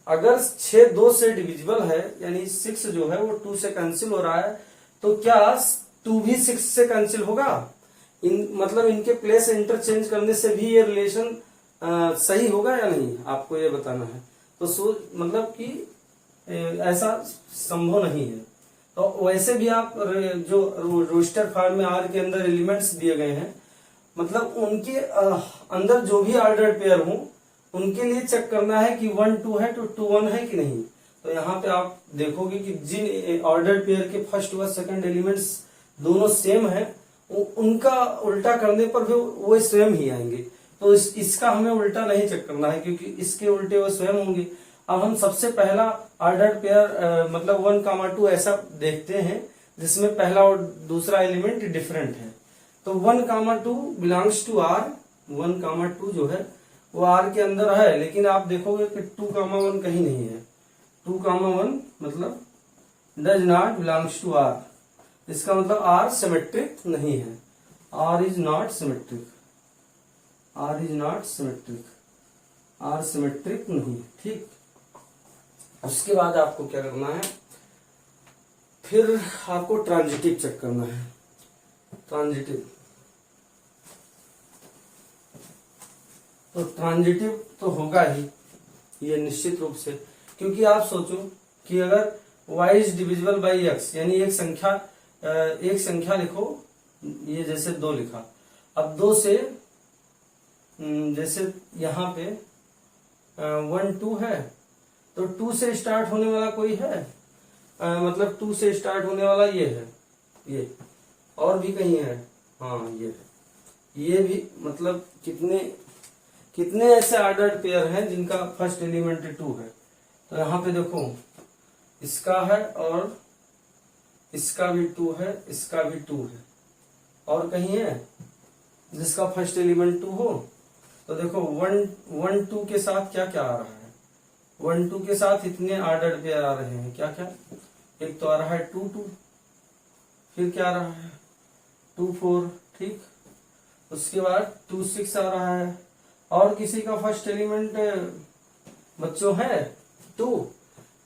अगर 6 2 से डिविजिबल है, यानी 6 जो है वो 2 से कैंसिल हो रहा है, तो क्या 2 भी 6 से कैंसिल होगा? मतलब इनके प्लेस इंटरचेंज करने से भी ये रिलेशन सही होगा या नहीं, आपको ये बताना है। तो मतलब कि ऐसा संभव नहीं है। तो वैसे भी आप जो रोस्टर फॉर्म में आर के अंदर एलिमेंट्स दिए गए हैं, मतलब उनके अंदर जो भी ऑर्डर्ड पेयर हो उनके लिए चेक करना है कि 1 2 है तो 2 1 है कि नहीं। तो यहाँ पे आप देखोगे कि जिन ऑर्डर्ड पेयर के फर्स्ट व सेकंड एलिमेंट्स दोनों सेम है, उनका उल्टा करने पर भी वो सेम ही आएंगे। तो इसका हमें उल्टा नहीं चेक करना है, क्योंकि इसके उल्टे वो स्वयं होंगे। अब हम सबसे पहला ऑर्डर्ड पेयर मतलब 1 2 ऐसा देखते हैं जिसमें पहला और दूसरा एलिमेंट डिफरेंट है। तो 1 2 बिलोंग्स टू आर, 1 2 जो है वो आर के अंदर है, लेकिन आप देखोगे कि 2 1 कहीं नहीं है। 2 1 मतलब does not belongs to R. इसका मतलब आर सिमेट्रिक नहीं है। R is not symmetric, R is not symmetric, R symmetric नहीं है। ठीक। उसके बाद आपको क्या करना है, फिर आपको ट्रांजिटिव चेक करना है। ट्रांजिटिव, तो ट्रांजिटिव तो होगा ही ये निश्चित रूप से, क्योंकि आप सोचो कि अगर y is divisible by x, यानी एक संख्या लिखो, ये जैसे 2 लिखा। अब 2 से जैसे यहाँ पे 1 2 है, तो 2 से स्टार्ट होने वाला कोई है? मतलब 2 से स्टार्ट होने वाला ये है, ये और भी कहीं है? हाँ ये है। ये भी मतलब कितने ऐसे ऑर्डर्ड पेयर हैं जिनका फर्स्ट एलिमेंट 2 है। तो यहाँ पे देखो इसका है और इसका भी 2 है, इसका भी 2 है, और कहीं है जिसका फर्स्ट एलिमेंट 2 हो। तो देखो 1 2 के साथ क्या क्या आ रहा है? 1 2 के साथ इतने ऑर्डर्ड पेयर आ रहे हैं, क्या क्या? एक तो आ रहा है 2 2, फिर क्या आ रहा है 2 4, ठीक। उसके बाद 2 6 आ रहा है। और किसी का फर्स्ट एलिमेंट बच्चों है 2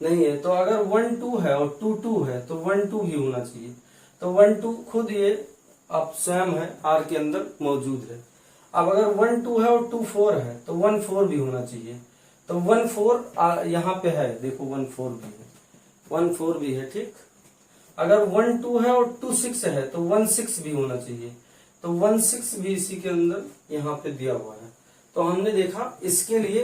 नहीं है। तो अगर 1 2 है और 2 2 है तो 1 2 भी होना चाहिए। तो 1 2 खुद ये अब स्वयं है, आर के अंदर मौजूद है। अब अगर 1 2 है और 2 4 है तो 1 4 भी होना चाहिए। तो 1 4 यहाँ पे है, देखो 1 4 भी है, 1 4 भी है, ठीक। अगर 1 2 है और 2 6 है तो 1 6 भी होना चाहिए। तो 1 6 भी इसी के अंदर यहाँ पे दिया हुआ है। तो हमने देखा, इसके लिए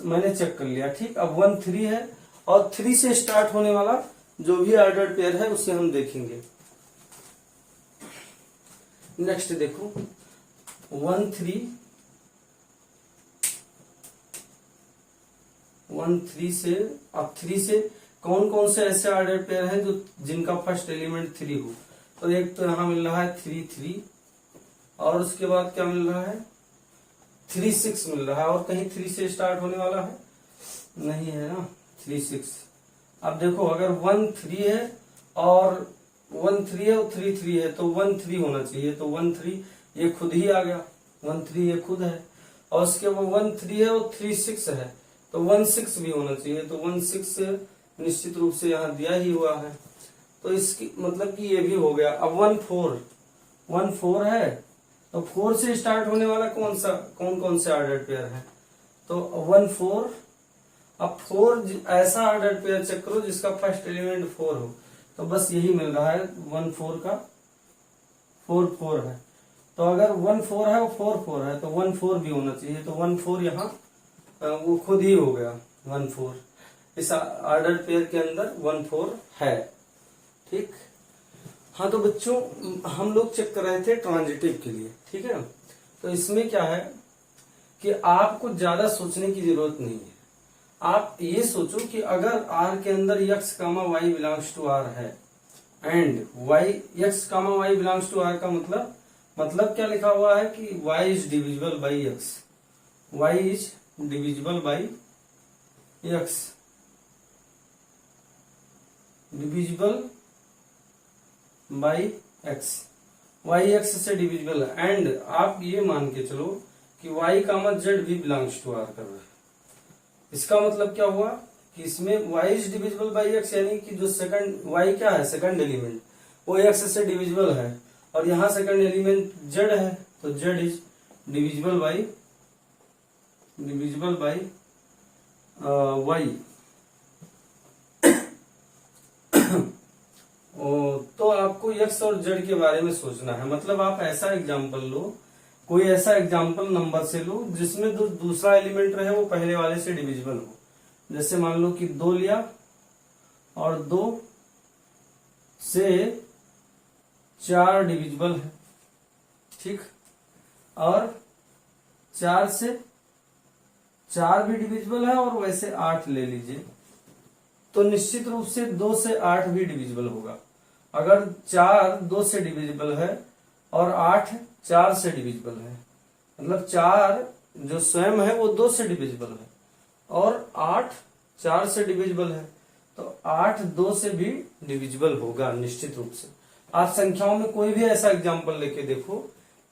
मैंने चेक कर लिया, ठीक। अब 1 3 है और 3 से स्टार्ट होने वाला जो भी ऑर्डर्ड पेयर है उसे हम देखेंगे। नेक्स्ट देखो 1 3 से, अब 3 से कौन कौन से ऐसे ऑर्डर्ड पेयर हैं जो जिनका फर्स्ट एलिमेंट 3 हो। तो एक तो यहां मिल रहा है 3 3, और उसके बाद क्या मिल रहा है 3 6 मिल रहा है। और कहीं 3 से स्टार्ट होने वाला है नहीं है ना, 3 6। अब देखो अगर 1 3 है और 1 3 है और 3 3 है तो 1 3 होना चाहिए, तो 1 3 ये खुद ही आ गया, 1 3 ये खुद है। और उसके बाद 1 3 है और 3 6 है तो 1 6 भी होना चाहिए, तो 1 6 निश्चित रूप से यहाँ दिया ही हुआ है, तो इसकी मतलब कि ये भी हो गया। अब 1 4 है तो 4 से स्टार्ट होने वाला कौन कौन से ऑर्डर्ड पेयर है, तो 1 4। अब 4 ऐसा ऑर्डर्ड पेयर चेक करो जिसका फर्स्ट एलिमेंट 4 हो, तो बस यही मिल रहा है 1 4 का 4 4 है। तो अगर 1 4 है और 4 4 है तो 1 4 भी होना चाहिए, तो 1 4 यहाँ वो खुद ही हो गया 1 4। इस ऑर्डर पेयर के अंदर 1 4 है। ठीक, हाँ तो बच्चों हम लोग चेक कर रहे थे ट्रांजिटिव के लिए, ठीक है। तो इसमें क्या है कि आपको ज्यादा सोचने की जरूरत नहीं है। आप ये सोचो कि अगर R के अंदर x, y belongs to R है and x, y belongs to R का मतलब क्या लिखा हुआ है कि y is divisible by x, y is divisible by x, divisible by x, y x से डिविजिबल है। एंड आप ये मान के चलो कि y z भी बिलोंग्स टू R कर रहा है। इसका मतलब क्या हुआ कि इसमें y is divisible by x, यानी कि जो सेकंड y क्या है, सेकंड एलिमेंट वो x से डिविजिबल है, और यहाँ सेकंड एलिमेंट z है तो z is divisible by y। तो आपको x और z के बारे में सोचना है। मतलब आप ऐसा एग्जांपल लो, कोई ऐसा एग्जांपल नंबर से लो जिसमें दूसरा एलिमेंट रहे वो पहले वाले से डिविजिबल हो। जैसे मान लो कि 2 लिया और 2 से 4 डिविजिबल है, ठीक, और 4 से 4 भी डिविजिबल है, और वैसे 8 ले लीजिए तो निश्चित रूप से 2 से 8 भी डिविजिबल होगा। अगर 4 2 से डिविजिबल है और 8 4 से डिविजिबल है, मतलब 4 जो स्वयं है वो 2 से डिविजिबल है और 8 4 से डिविजिबल है, तो 8 2 से भी डिविजिबल होगा निश्चित रूप से। आप संख्याओं में कोई भी ऐसा एग्जांपल लेके देखो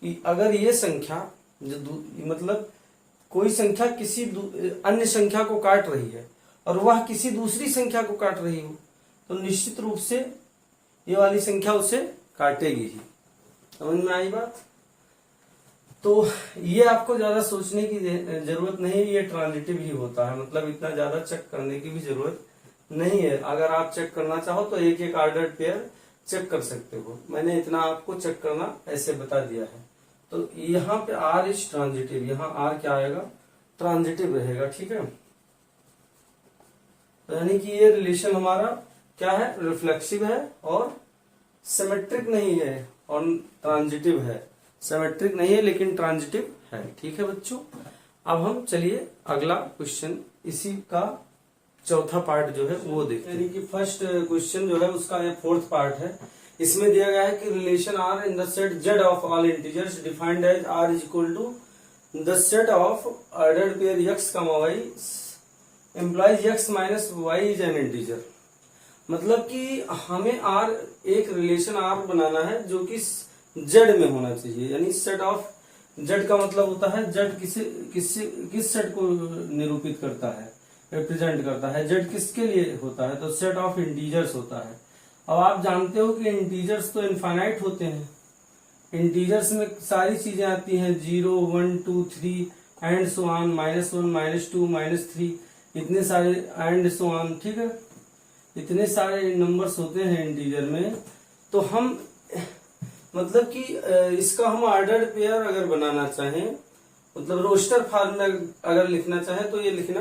कि अगर ये संख्या मतलब कोई संख्या किसी अन्य संख्या को काट रही है और वह किसी दूसरी संख्या को काट रही हो, तो निश्चित रूप से ये वाली संख्या उसे काटेगी ही। समझ में आई बात? तो ये आपको ज्यादा सोचने की जरूरत नहीं, ये ट्रांजिटिव ही होता है, मतलब इतना ज्यादा चेक करने की भी जरूरत नहीं है। अगर आप चेक करना चाहो तो एक एक ऑर्डर्ड पेयर चेक कर सकते हो, मैंने इतना आपको चेक करना ऐसे बता दिया है। तो यहाँ पे R इज ट्रांजिटिव, यहाँ R क्या आएगा, ट्रांजिटिव रहेगा, ठीक है। तो यानी कि ये रिलेशन हमारा क्या है, रिफ्लेक्सिव है और सिमेट्रिक नहीं है और ट्रांजिटिव है। सिमेट्रिक नहीं है लेकिन ट्रांजिटिव है, ठीक है बच्चों। अब हम चलिए अगला क्वेश्चन, इसी का चौथा पार्ट जो है वो देखते हैं। यानी कि फर्स्ट क्वेश्चन जो है उसका ये फोर्थ पार्ट है। इसमें दिया गया है कि relation R in the set Z of all integers defined as R is equal to the set of ordered pair x comma y implies x minus Y is an integer. मतलब कि हमें आर एक रिलेशन आर बनाना है जो कि जेड में होना चाहिए, यानी सेट ऑफ जेड का मतलब होता है जेड किस सेट को निरूपित करता है, रिप्रेजेंट करता है। जेड किसके लिए होता है, तो सेट ऑफ इंटीजर्स होता है। अब आप जानते हो कि इंटीजर्स तो इनफाइनाइट होते हैं, इंटीजर्स में सारी चीजें आती हैं 0 1 2 3 एंड सो ऑन, -1 -2 -3, इतने सारे एंड सो ऑन, ठीक है, इतने सारे नंबर्स होते हैं इंटीजर में। तो हम मतलब कि इसका हम ऑर्डर्ड पेयर अगर बनाना चाहें, मतलब रोस्टर फॉर्म में अगर लिखना चाहें तो ये लिखना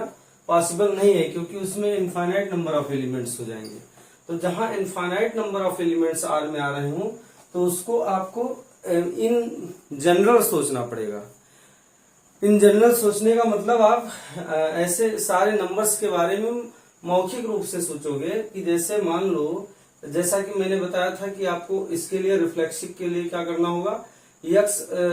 पॉसिबल नहीं है, क्योंकि उसमें इनफाइनाइट नंबर ऑफ एलिमेंट्स हो जाएंगे। तो जहां infinite number of elements R में आ रहे हों तो उसको आपको इन जनरल सोचना पड़ेगा। इन जनरल सोचने का मतलब आप ऐसे सारे नंबर्स के बारे में मौखिक रूप से सोचोगे कि जैसे मान लो, जैसा कि मैंने बताया था कि आपको इसके लिए रिफ्लेक्सिव के लिए क्या करना होगा,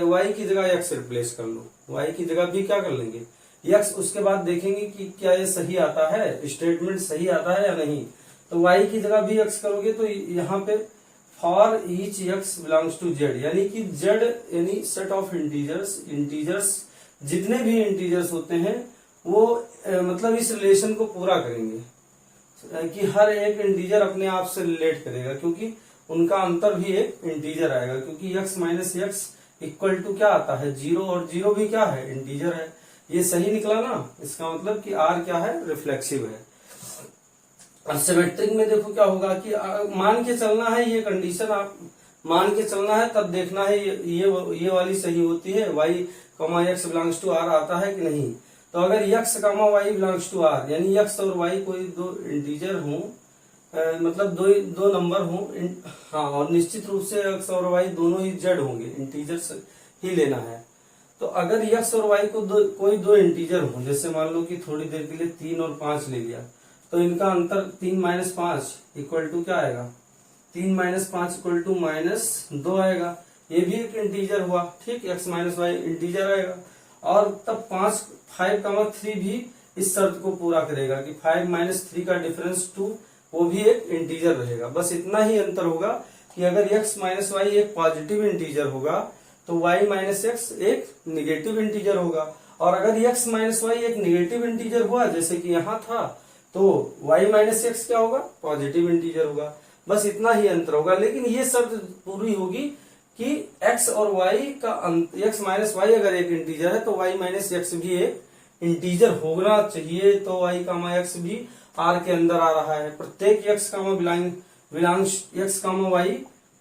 वाई की जगह एक्स रिप्लेस कर लो, वाई की जगह भी क्या कर लेंगे एक्स, उसके बाद देखेंगे कि क्या ये सही आता है, स्टेटमेंट सही आता है या नहीं। तो y की जगह भी x करोगे तो यहाँ पे for each x belongs to z, यानी कि z यानी सेट ऑफ इंटीजर्स जितने भी इंटीजर्स होते हैं वो मतलब इस रिलेशन को पूरा करेंगे कि हर एक इंटीजर अपने आप से रिलेट करेगा, क्योंकि उनका अंतर भी एक इंटीजर आएगा, क्योंकि x minus x equal to क्या आता है 0, और 0 भी क्या है इंटीजर है। ये सही निकला ना, इसका मतलब कि r क्या है रिफ्लेक्सिव है। और सिमेट्रिक में देखो क्या होगा कि मान के चलना है, ये कंडीशन आप मान के चलना है, तब देखना है ये वाली सही होती है, y comma x belongs to r आता है कि नहीं। तो अगर x comma y belongs to r यानी x और y कोई दो इंटीजर हों, मतलब दो नंबर हों, हाँ, और निश्चित रूप से x और y दोनों ही z होंगे, इंटीजर्स ही लेना है। तो अगर x और y को कोई दो इंटीजर हों, जैसे मान लो कि थोड़ी देर के लिए 3 और 5 ले लिया, तो इनका अंतर 3 माइनस 5 इक्वल टू क्या आएगा, 3 माइनस 5 इक्वल टू -2 आएगा। ये भी एक इंटीजर हुआ, ठीक, x माइनस वाई इंटीजर आएगा। और तब 5 भी इस शर्त को पूरा करेगा कि 5 माइनस 3 का डिफरेंस 2, वो भी एक इंटीजर रहेगा। बस इतना ही अंतर होगा कि अगर x माइनस वाई एक पॉजिटिव इंटीजर होगा तो y माइनस एक्स एक निगेटिव इंटीजर होगा, और अगर x माइनस वाई एक निगेटिव इंटीजर हुआ जैसे कि यहाँ था, तो y माइनस एक्स क्या होगा, पॉजिटिव इंटीजर होगा। बस इतना ही अंतर होगा, लेकिन ये शर्त पूरी होगी कि x और y का x माइनस वाई अगर एक इंटीजर है तो y माइनस एक्स भी एक इंटीजर होना चाहिए। तो y कामा x भी r के अंदर आ रहा है। प्रत्येक x comma x comma y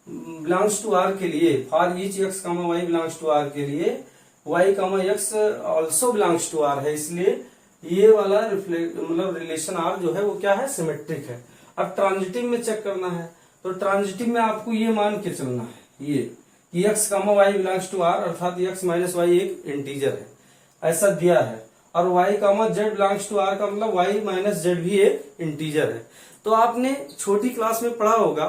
belongs to r के लिए, for each x comma y belongs to r के लिए y comma x also belongs to r है, इसलिए ये वाला मतलब रिलेशन r जो है वो क्या है, सिमेट्रिक है। अब ट्रांजिटिव में चेक करना है, तो ट्रांजिटिव में आपको ये मान के चलना है ये कि x comma y belongs to r, अर्थात x माइनस वाई एक इंटीजर है, ऐसा दिया है। और y comma z belongs to r का मतलब y माइनस z भी एक इंटीजर है। तो आपने छोटी क्लास में पढ़ा होगा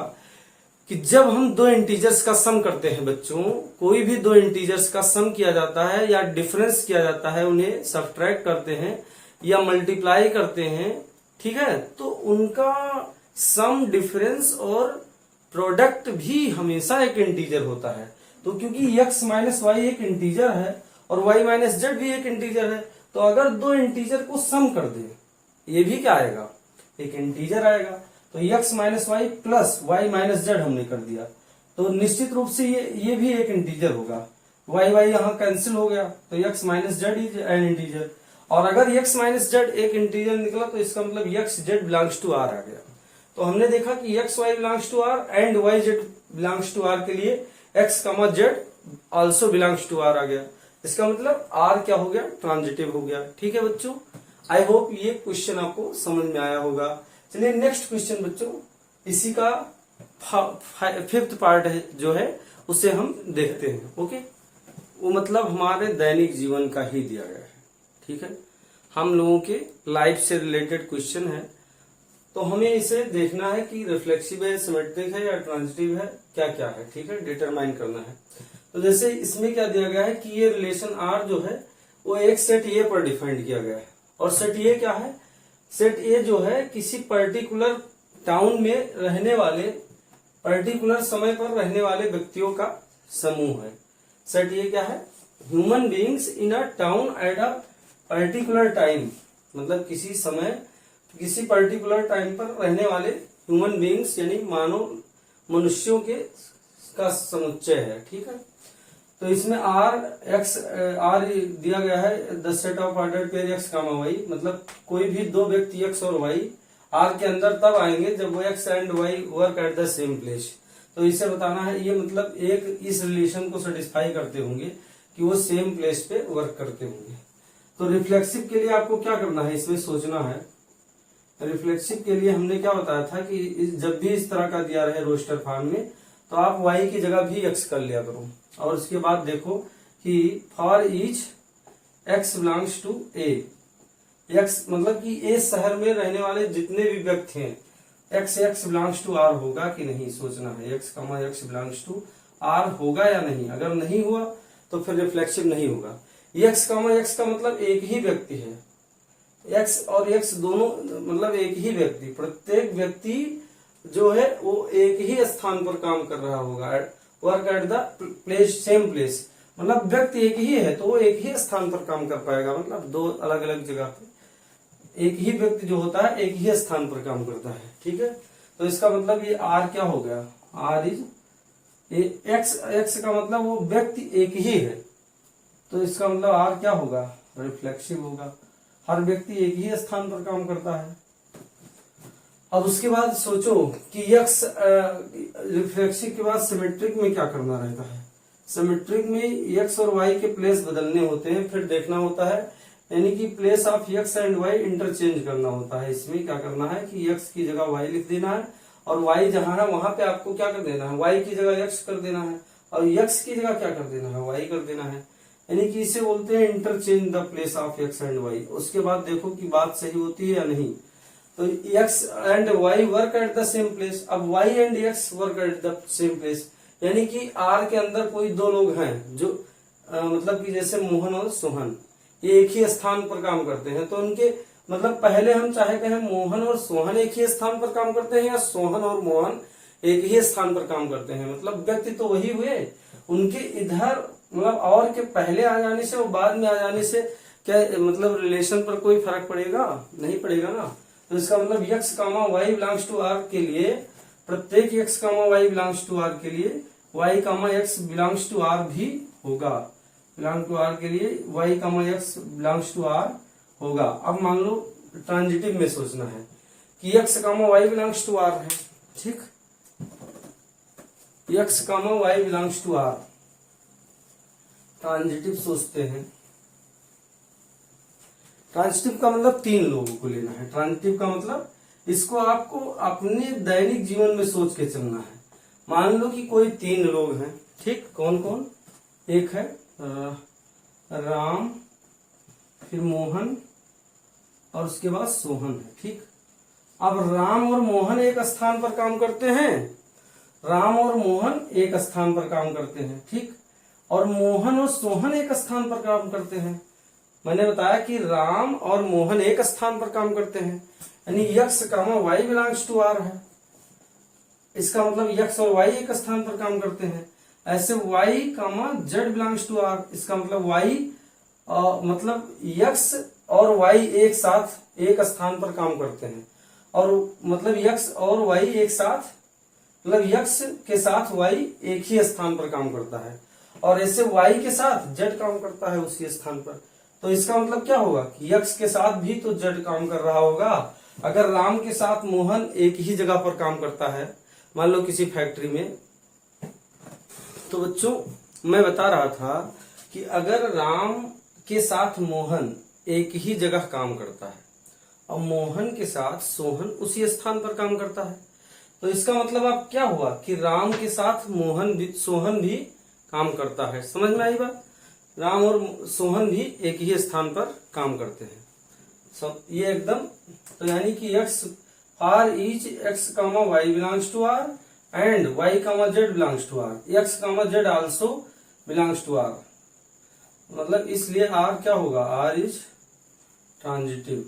कि जब हम दो इंटीजर्स का सम करते हैं बच्चों, कोई भी दो इंटीजर्स का सम किया जाता है या डिफरेंस किया जाता है, उन्हें सब्ट्रैक्ट करते हैं या मल्टीप्लाई करते हैं, ठीक है, तो उनका सम, डिफरेंस और प्रोडक्ट भी हमेशा एक इंटीजर होता है। तो क्योंकि x माइनस वाई एक इंटीजर है और y माइनस जेड भी एक इंटीजर है, तो अगर दो इंटीजर को सम कर दे, ये भी क्या आएगा, एक इंटीजर आएगा। तो x minus y plus y minus z हमने कर दिया, तो निश्चित रूप से ये भी एक इंटीजर होगा। y यहाँ कैंसिल हो गया, तो x minus z is an integer. और अगर x माइनस जेड एक इंटीजर निकला तो इसका मतलब x जेड बिलोंग्स टू r आ गया। तो हमने देखा कि x y belongs to r and y z belongs to r के लिए x comma z also belongs to r आ गया। इसका मतलब r क्या हो गया, ट्रांजिटिव हो गया। ठीक है बच्चों, आई होप ये क्वेश्चन आपको समझ में आया होगा। चलिए नेक्स्ट क्वेश्चन बच्चों, इसी का 5th पार्ट है जो है उसे हम देखते हैं। ओके, वो मतलब हमारे दैनिक जीवन का ही दिया गया है। ठीक है, हम लोगों के लाइफ से रिलेटेड क्वेश्चन है, तो हमें इसे देखना है कि रिफ्लेक्सिव है, सिमेट्रिक है या ट्रांजिटिव है, क्या क्या है। ठीक है, डिटरमाइन करना है। तो जैसे इसमें क्या दिया गया है कि ये रिलेशन R जो है वो एक सेट ए पर डिफाइंड किया गया है। और सेट ए क्या है, सेट ए जो है किसी पर्टिकुलर टाउन में रहने वाले, पर्टिकुलर समय पर रहने वाले व्यक्तियों का समूह है। सेट ए क्या है, human beings in a town at a particular time, मतलब किसी समय किसी पर्टिकुलर टाइम पर रहने वाले ह्यूमन बीइंग्स यानी मानव मनुष्यों के का समुच्चय है। ठीक है, तो इसमें R दिया गया है the set of ordered pair x comma y, मतलब कोई भी दो व्यक्ति x और y R के अंदर तब आएंगे जब वो x and y work at the same place. तो इसे बताना है, ये मतलब एक इस रिलेशन को सेटिस्फाई करते होंगे कि वो सेम प्लेस पे वर्क करते होंगे। तो रिफ्लेक्सिव के लिए आपको क्या करना है, इसमें सोचना है। रिफ्लेक्सिव के लिए हमने क्या बताया था कि जब भी इस तरह का दिया रहे रोस्टर फॉर्म में, तो आप y की जगह भी x कर लिया करो। और उसके बाद देखो कि for each x belongs to a, x मतलब कि a शहर में रहने वाले जितने भी व्यक्ति हैं, x बिलोंग्स टू r होगा कि नहीं, सोचना है। x कमा x बिलोंग्स टू r होगा या नहीं, अगर नहीं हुआ तो फिर रिफ्लेक्सिव नहीं होगा। x कमा x का मतलब एक ही व्यक्ति है, एक्स और एक्स दोनों मतलब एक ही व्यक्ति, प्रत्येक व्यक्ति जो है वो एक ही स्थान पर काम कर रहा होगा, work at the place, same place. मतलब व्यक्ति एक ही है तो वो एक ही स्थान पर काम कर पाएगा, मतलब दो अलग अलग जगह पे एक ही व्यक्ति जो होता है एक ही स्थान पर काम करता है। ठीक है, तो इसका मतलब ये आर क्या हो गया, आर इज एक्स का मतलब वो व्यक्ति एक ही है, तो इसका मतलब आर क्या होगा, रिफ्लेक्सिव होगा, हर व्यक्ति एक ही स्थान पर काम करता है। अब उसके बाद सोचो कि यक्स रिफ्लेक्सिव के बाद सिमेट्रिक में क्या करना रहता है। सिमेट्रिक में यक्स और वाई के प्लेस बदलने होते हैं, फिर देखना होता है, यानी कि place of x and y interchange करना होता है। इसमें क्या करना है कि यक्स की जगह वाई लिख देना है, और वाई जहां है वहां पे आपको क्या कर देना है, वाई की जगह यक्स कर देना है, और यक्स की जगह क्या कर देना है, वाई कर देना है। यानी कि इसे बोलते हैं interchange the place of x and y. उसके बाद देखो कि बात सही होती है या नहीं। तो x and y work at the same place, अब y and x work at the same place, यानी कि आर के अंदर कोई दो लोग हैं जो मतलब कि जैसे मोहन और सोहन, ये एक ही स्थान पर काम करते हैं, तो उनके मतलब पहले हम चाहे कहें मोहन और सोहन एक ही स्थान पर काम करते हैं, या सोहन और मोहन एक ही स्थान पर काम करते हैं, मतलब व्यक्ति तो वही हुए, उनके इधर मतलब और के पहले आ जाने से और बाद में आ जाने से क्या मतलब रिलेशन पर कोई फर्क पड़ेगा, नहीं पड़ेगा ना। तो इसका मतलब x comma y belongs to R के लिए, प्रत्येक x comma y belongs to R के लिए y comma x belongs to R भी होगा, बिलोंग टू आर के लिए y comma x belongs to R होगा। अब मान लो ट्रांजिटिव में सोचना है कि x comma y belongs to R है, ठीक, x comma y belongs to R, transitive सोचते हैं। ट्रांजिटिव का मतलब तीन लोगों को लेना है। ट्रांजिटिव का मतलब इसको आपको अपने दैनिक जीवन में सोच के चलना है। मान लो कि कोई तीन लोग हैं, ठीक, कौन कौन, एक है राम, फिर मोहन, और उसके बाद सोहन है, ठीक। अब राम और मोहन एक स्थान पर काम करते हैं, राम और मोहन एक स्थान पर काम करते हैं, ठीक, और मोहन और सोहन एक स्थान पर काम करते हैं। मैंने बताया कि राम और मोहन एक स्थान पर काम करते हैं, यानी x comma y belongs to R है। इसका मतलब यक्स और वाई एक स्थान पर काम करते हैं। ऐसे y comma z belongs to R, इसका मतलब वाई मतलब यक्स और वाई एक साथ एक स्थान पर काम करते हैं, और मतलब यक्स और वाई एक साथ, मतलब यक्स के साथ वाई एक ही स्थान पर काम करता है, और ऐसे वाई के साथ जेड काम करता है उसी स्थान पर। तो इसका मतलब क्या होगा कि यक्स के साथ भी तो जेड काम कर रहा होगा। अगर राम के साथ मोहन एक ही जगह पर काम करता है, मान लो किसी फैक्ट्री में, तो बच्चों मैं बता रहा था कि अगर राम के साथ मोहन एक ही जगह काम करता है और मोहन के साथ सोहन उसी स्थान पर काम करता है, तो इसका मतलब अब क्या हुआ कि राम के साथ मोहन भी सोहन भी काम करता है। समझ में आई बात, राम और सोहन भी एक ही स्थान पर काम करते हैं। सब ये एकदम, तो यानी कि x are each x comma y belongs to R and y comma z belongs to R, x comma z also belongs to R, मतलब इसलिए आर क्या होगा, आर इज ट्रांजिटिव,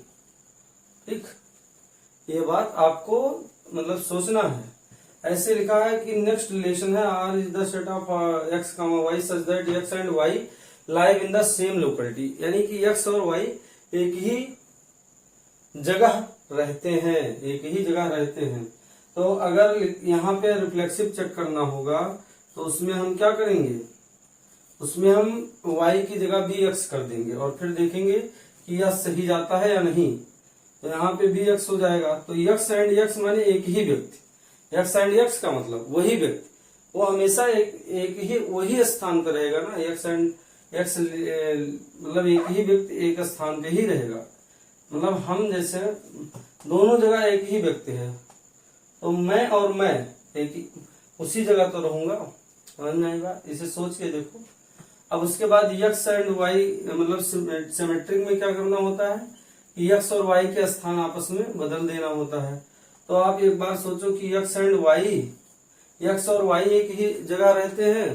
ठीक। ये बात आपको मतलब सोचना है। ऐसे लिखा है कि नेक्स्ट रिलेशन है R is the set of x comma y such that x and y live in the same locality, यानी कि एक्स और वाई एक ही जगह रहते हैं, एक ही जगह रहते हैं। तो अगर यहाँ पे रिफ्लेक्सिव चेक करना होगा तो उसमें हम क्या करेंगे, उसमें हम y की जगह भी x कर देंगे और फिर देखेंगे कि यह सही जाता है या नहीं। तो यहाँ पे भी x हो जाएगा, तो x एंड x माने एक ही व्यक्ति, x एंड x का मतलब वही व्यक्ति, वो हमेशा एक ही वही स्थान पर रहेगा ना, x एंड x मतलब एक ही व्यक्ति एक स्थान पे ही रहेगा। मतलब हम जैसे दोनों जगह एक ही व्यक्ति है, तो मैं और मैं एक ही उसी जगह तो रहूंगा, समझ में आएगा, इसे सोच के देखो। अब उसके बाद यक्स एंड वाई मतलब सिमेट्रिक में क्या करना होता है कि यक्स और वाई के स्थान आपस में बदल देना होता है। तो आप एक बार सोचो कि यक्स एंड वाई, यक्स और वाई एक ही जगह रहते हैं,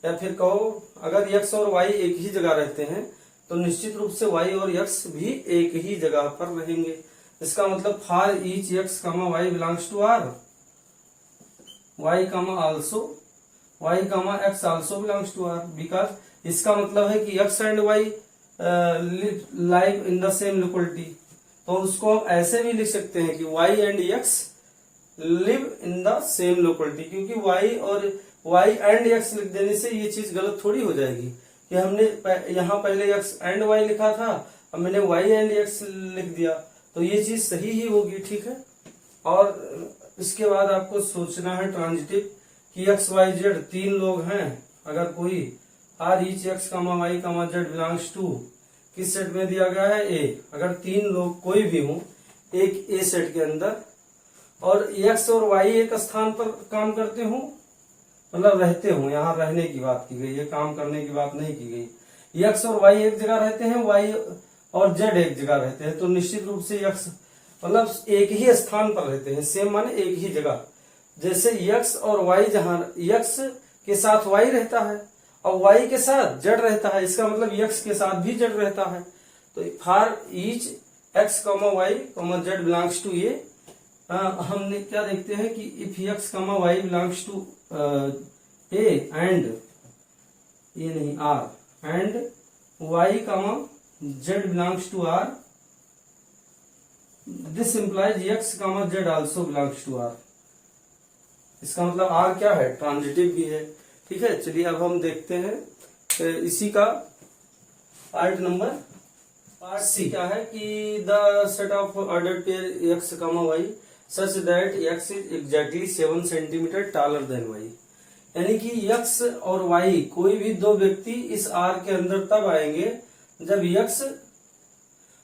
या फिर कहो अगर यक्स और वाई एक ही जगह रहते हैं तो निश्चित रूप से y और x भी एक ही जगह पर रहेंगे। इसका मतलब for each x, y belongs to R, y, also y, x also belongs to R, because इसका मतलब है कि x and y live in the same locality। तो उसको हम ऐसे भी लिख सकते हैं कि y and x live in the same locality, क्योंकि y और y and x लिख देने से ये चीज गलत थोड़ी हो जाएगी कि हमने यहाँ पहले x and y लिखा था, अब मैंने y and x लिख दिया, तो ये चीज सही ही होगी। ठीक है। और इसके बाद आपको सोचना है ट्रांजिटिव कि x, y, z तीन लोग हैं, अगर कोई r each x, y, z belongs to किस सेट में दिया गया है A, अगर तीन लोग कोई भी हो एक A सेट के अंदर और x और y एक स्थान पर काम करते हो, मतलब रहते हो, यहाँ रहने की बात की गई है, काम करने की बात नहीं की गई। x और y एक जगह रहते हैं, y और z एक जगह रहते हैं, तो निश्चित रूप से x मतलब एक ही स्थान पर रहते हैं, सेम माने एक ही जगह। जैसे x और y जहां x के साथ y रहता है और y के साथ z रहता है, इसका मतलब x के साथ भी z रहता है। तो for each x, y, z belongs to A, हमने क्या देखते हैं कि if x, y belongs to A and ये नहीं R and y, z belongs to R, this implies x, z also belongs to R। इसका मतलब R क्या है, ट्रांजिटिव भी है। ठीक है। चलिए अब हम देखते हैं इसी का पार्ट C क्या है कि the set of ordered pair x, y such that x is exactly 7 centimetre taller then y, यानी कि x और y कोई भी दो व्यक्ति इस R के अंदर तब आएंगे जब x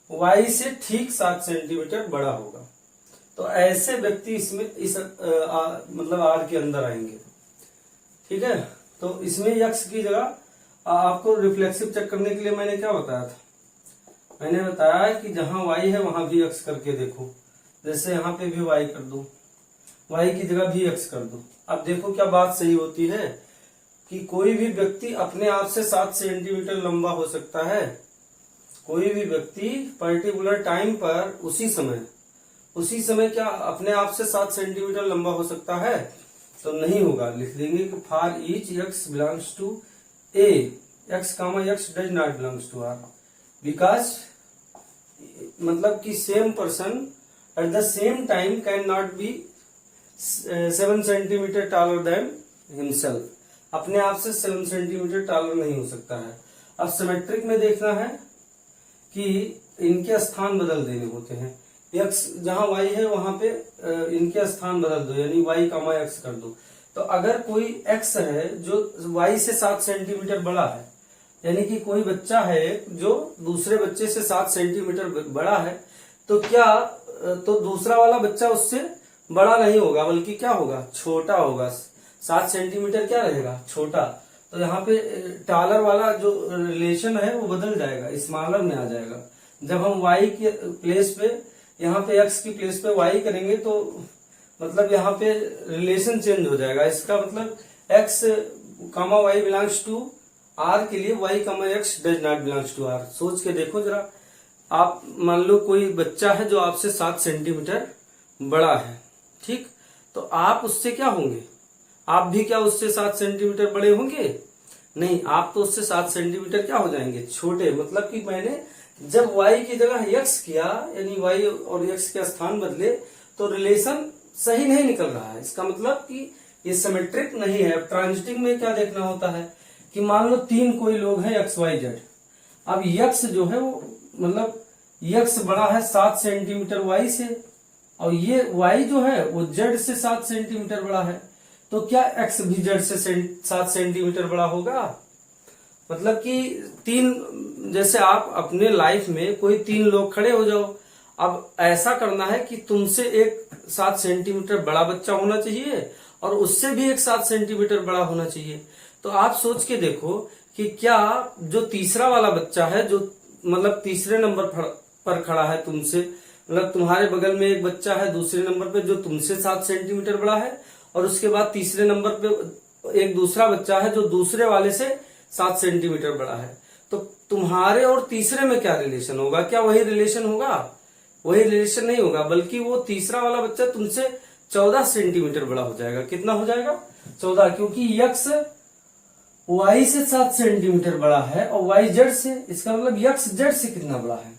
y से ठीक 7 सेंटीमीटर बड़ा होगा। तो ऐसे व्यक्ति इसमें मतलब R के अंदर आएंगे। ठीक है। तो इसमें x की जगह आपको रिफ्लेक्सिव चेक करने के लिए मैंने क्या बताया था, मैंने बताया कि जहां y है वहां भी x करके देखो। जैसे यहाँ पे भी y कर दो, y की जगह भी x कर दो। अब देखो क्या बात सही होती है कि कोई भी व्यक्ति अपने आप से 7 सेंटीमीटर लंबा हो सकता है। कोई भी व्यक्ति पर्टिकुलर टाइम पर उसी समय क्या अपने आप से 7 सेंटीमीटर लंबा हो सकता है? तो नहीं होगा। लिख देंगे कि for each x belongs to A, x, x does not belongs to R, because मतलब कि same person at the same time can not be 7 centimetre taller than himself. अपने आप से 7 सेंटीमीटर टॉलर नहीं हो सकता है। अब सिमेट्रिक में देखना है कि इनके स्थान बदल देने होते हैं। x जहां y है वहां पे इनके स्थान बदल दो, यानी y, x कर दो। तो अगर कोई x है जो y से 7 सेंटीमीटर बड़ा है, यानी कि कोई बच्चा है जो दूसरे बच्चे से 7 सेंटीमीटर बड़ा है, तो क्या तो दूसरा वाला बच्चा उससे बड़ा नहीं होगा, बल्कि क्या होगा, छोटा होगा। 7 सेंटीमीटर क्या रहेगा, छोटा। तो यहाँ पे टॉलर वाला जो रिलेशन है वो बदल जाएगा, स्मॉलर में आ जाएगा। जब हम y के प्लेस पे यहाँ पे x की प्लेस पे y करेंगे तो मतलब यहाँ पे रिलेशन चेंज हो जाएगा। इसका मतलब x, y belongs to R के लिए y, x does not belongs to R। सोच के देखो जरा, आप मान लो कोई बच्चा है जो आपसे 7 सेंटीमीटर बड़ा है, ठीक, तो आप उससे क्या होंगे, आप भी क्या उससे 7 सेंटीमीटर बड़े होंगे? नहीं, आप तो उससे 7 सेंटीमीटर क्या हो जाएंगे, छोटे। मतलब कि मैंने जब y की जगह x किया, यानी y और x के स्थान बदले, तो रिलेशन सही नहीं निकल रहा है। इसका मतलब कि ये सिमेट्रिक नहीं है। ट्रांजिटिव में क्या देखना होता है कि मान लो 3 कोई लोग हैं x, y, z। अब x जो है वो मतलब x बड़ा है 7 सेंटीमीटर y से, और ये y जो है वो z से 7 सेंटीमीटर बड़ा है। तो क्या x भी z से 7 सेंटीमीटर बड़ा होगा? मतलब कि 3, जैसे आप अपने लाइफ में कोई 3 लोग खड़े हो जाओ। अब ऐसा करना है कि तुमसे एक 7 सेंटीमीटर बड़ा बच्चा होना चाहिए और उससे भी एक 7 सेंटीमीटर बड़ा होना चाहिए। तो आप सोच के देखो कि क्या जो तीसरा वाला बच्चा है, जो मतलब तीसरे नंबर पर खड़ा है तुमसे, मतलब तुम्हारे बगल में एक बच्चा है दूसरे नंबर पे जो तुमसे 7 सेंटीमीटर बड़ा है, और उसके बाद तीसरे नंबर पे एक दूसरा बच्चा है जो दूसरे वाले से 7 सेंटीमीटर बड़ा है। तो तुम्हारे और तीसरे में क्या रिलेशन होगा? क्या वही रिलेशन होगा? वही रिलेशन नहीं होगा, बल्कि वो तीसरा वाला बच्चा तुमसे 14 सेंटीमीटर बड़ा हो जाएगा। कितना हो जाएगा? 14, क्योंकि यक्स वाई से 7 सेंटीमीटर बड़ा है और वाई जेड से, इसका मतलब यक्स जेड से कितना बड़ा है?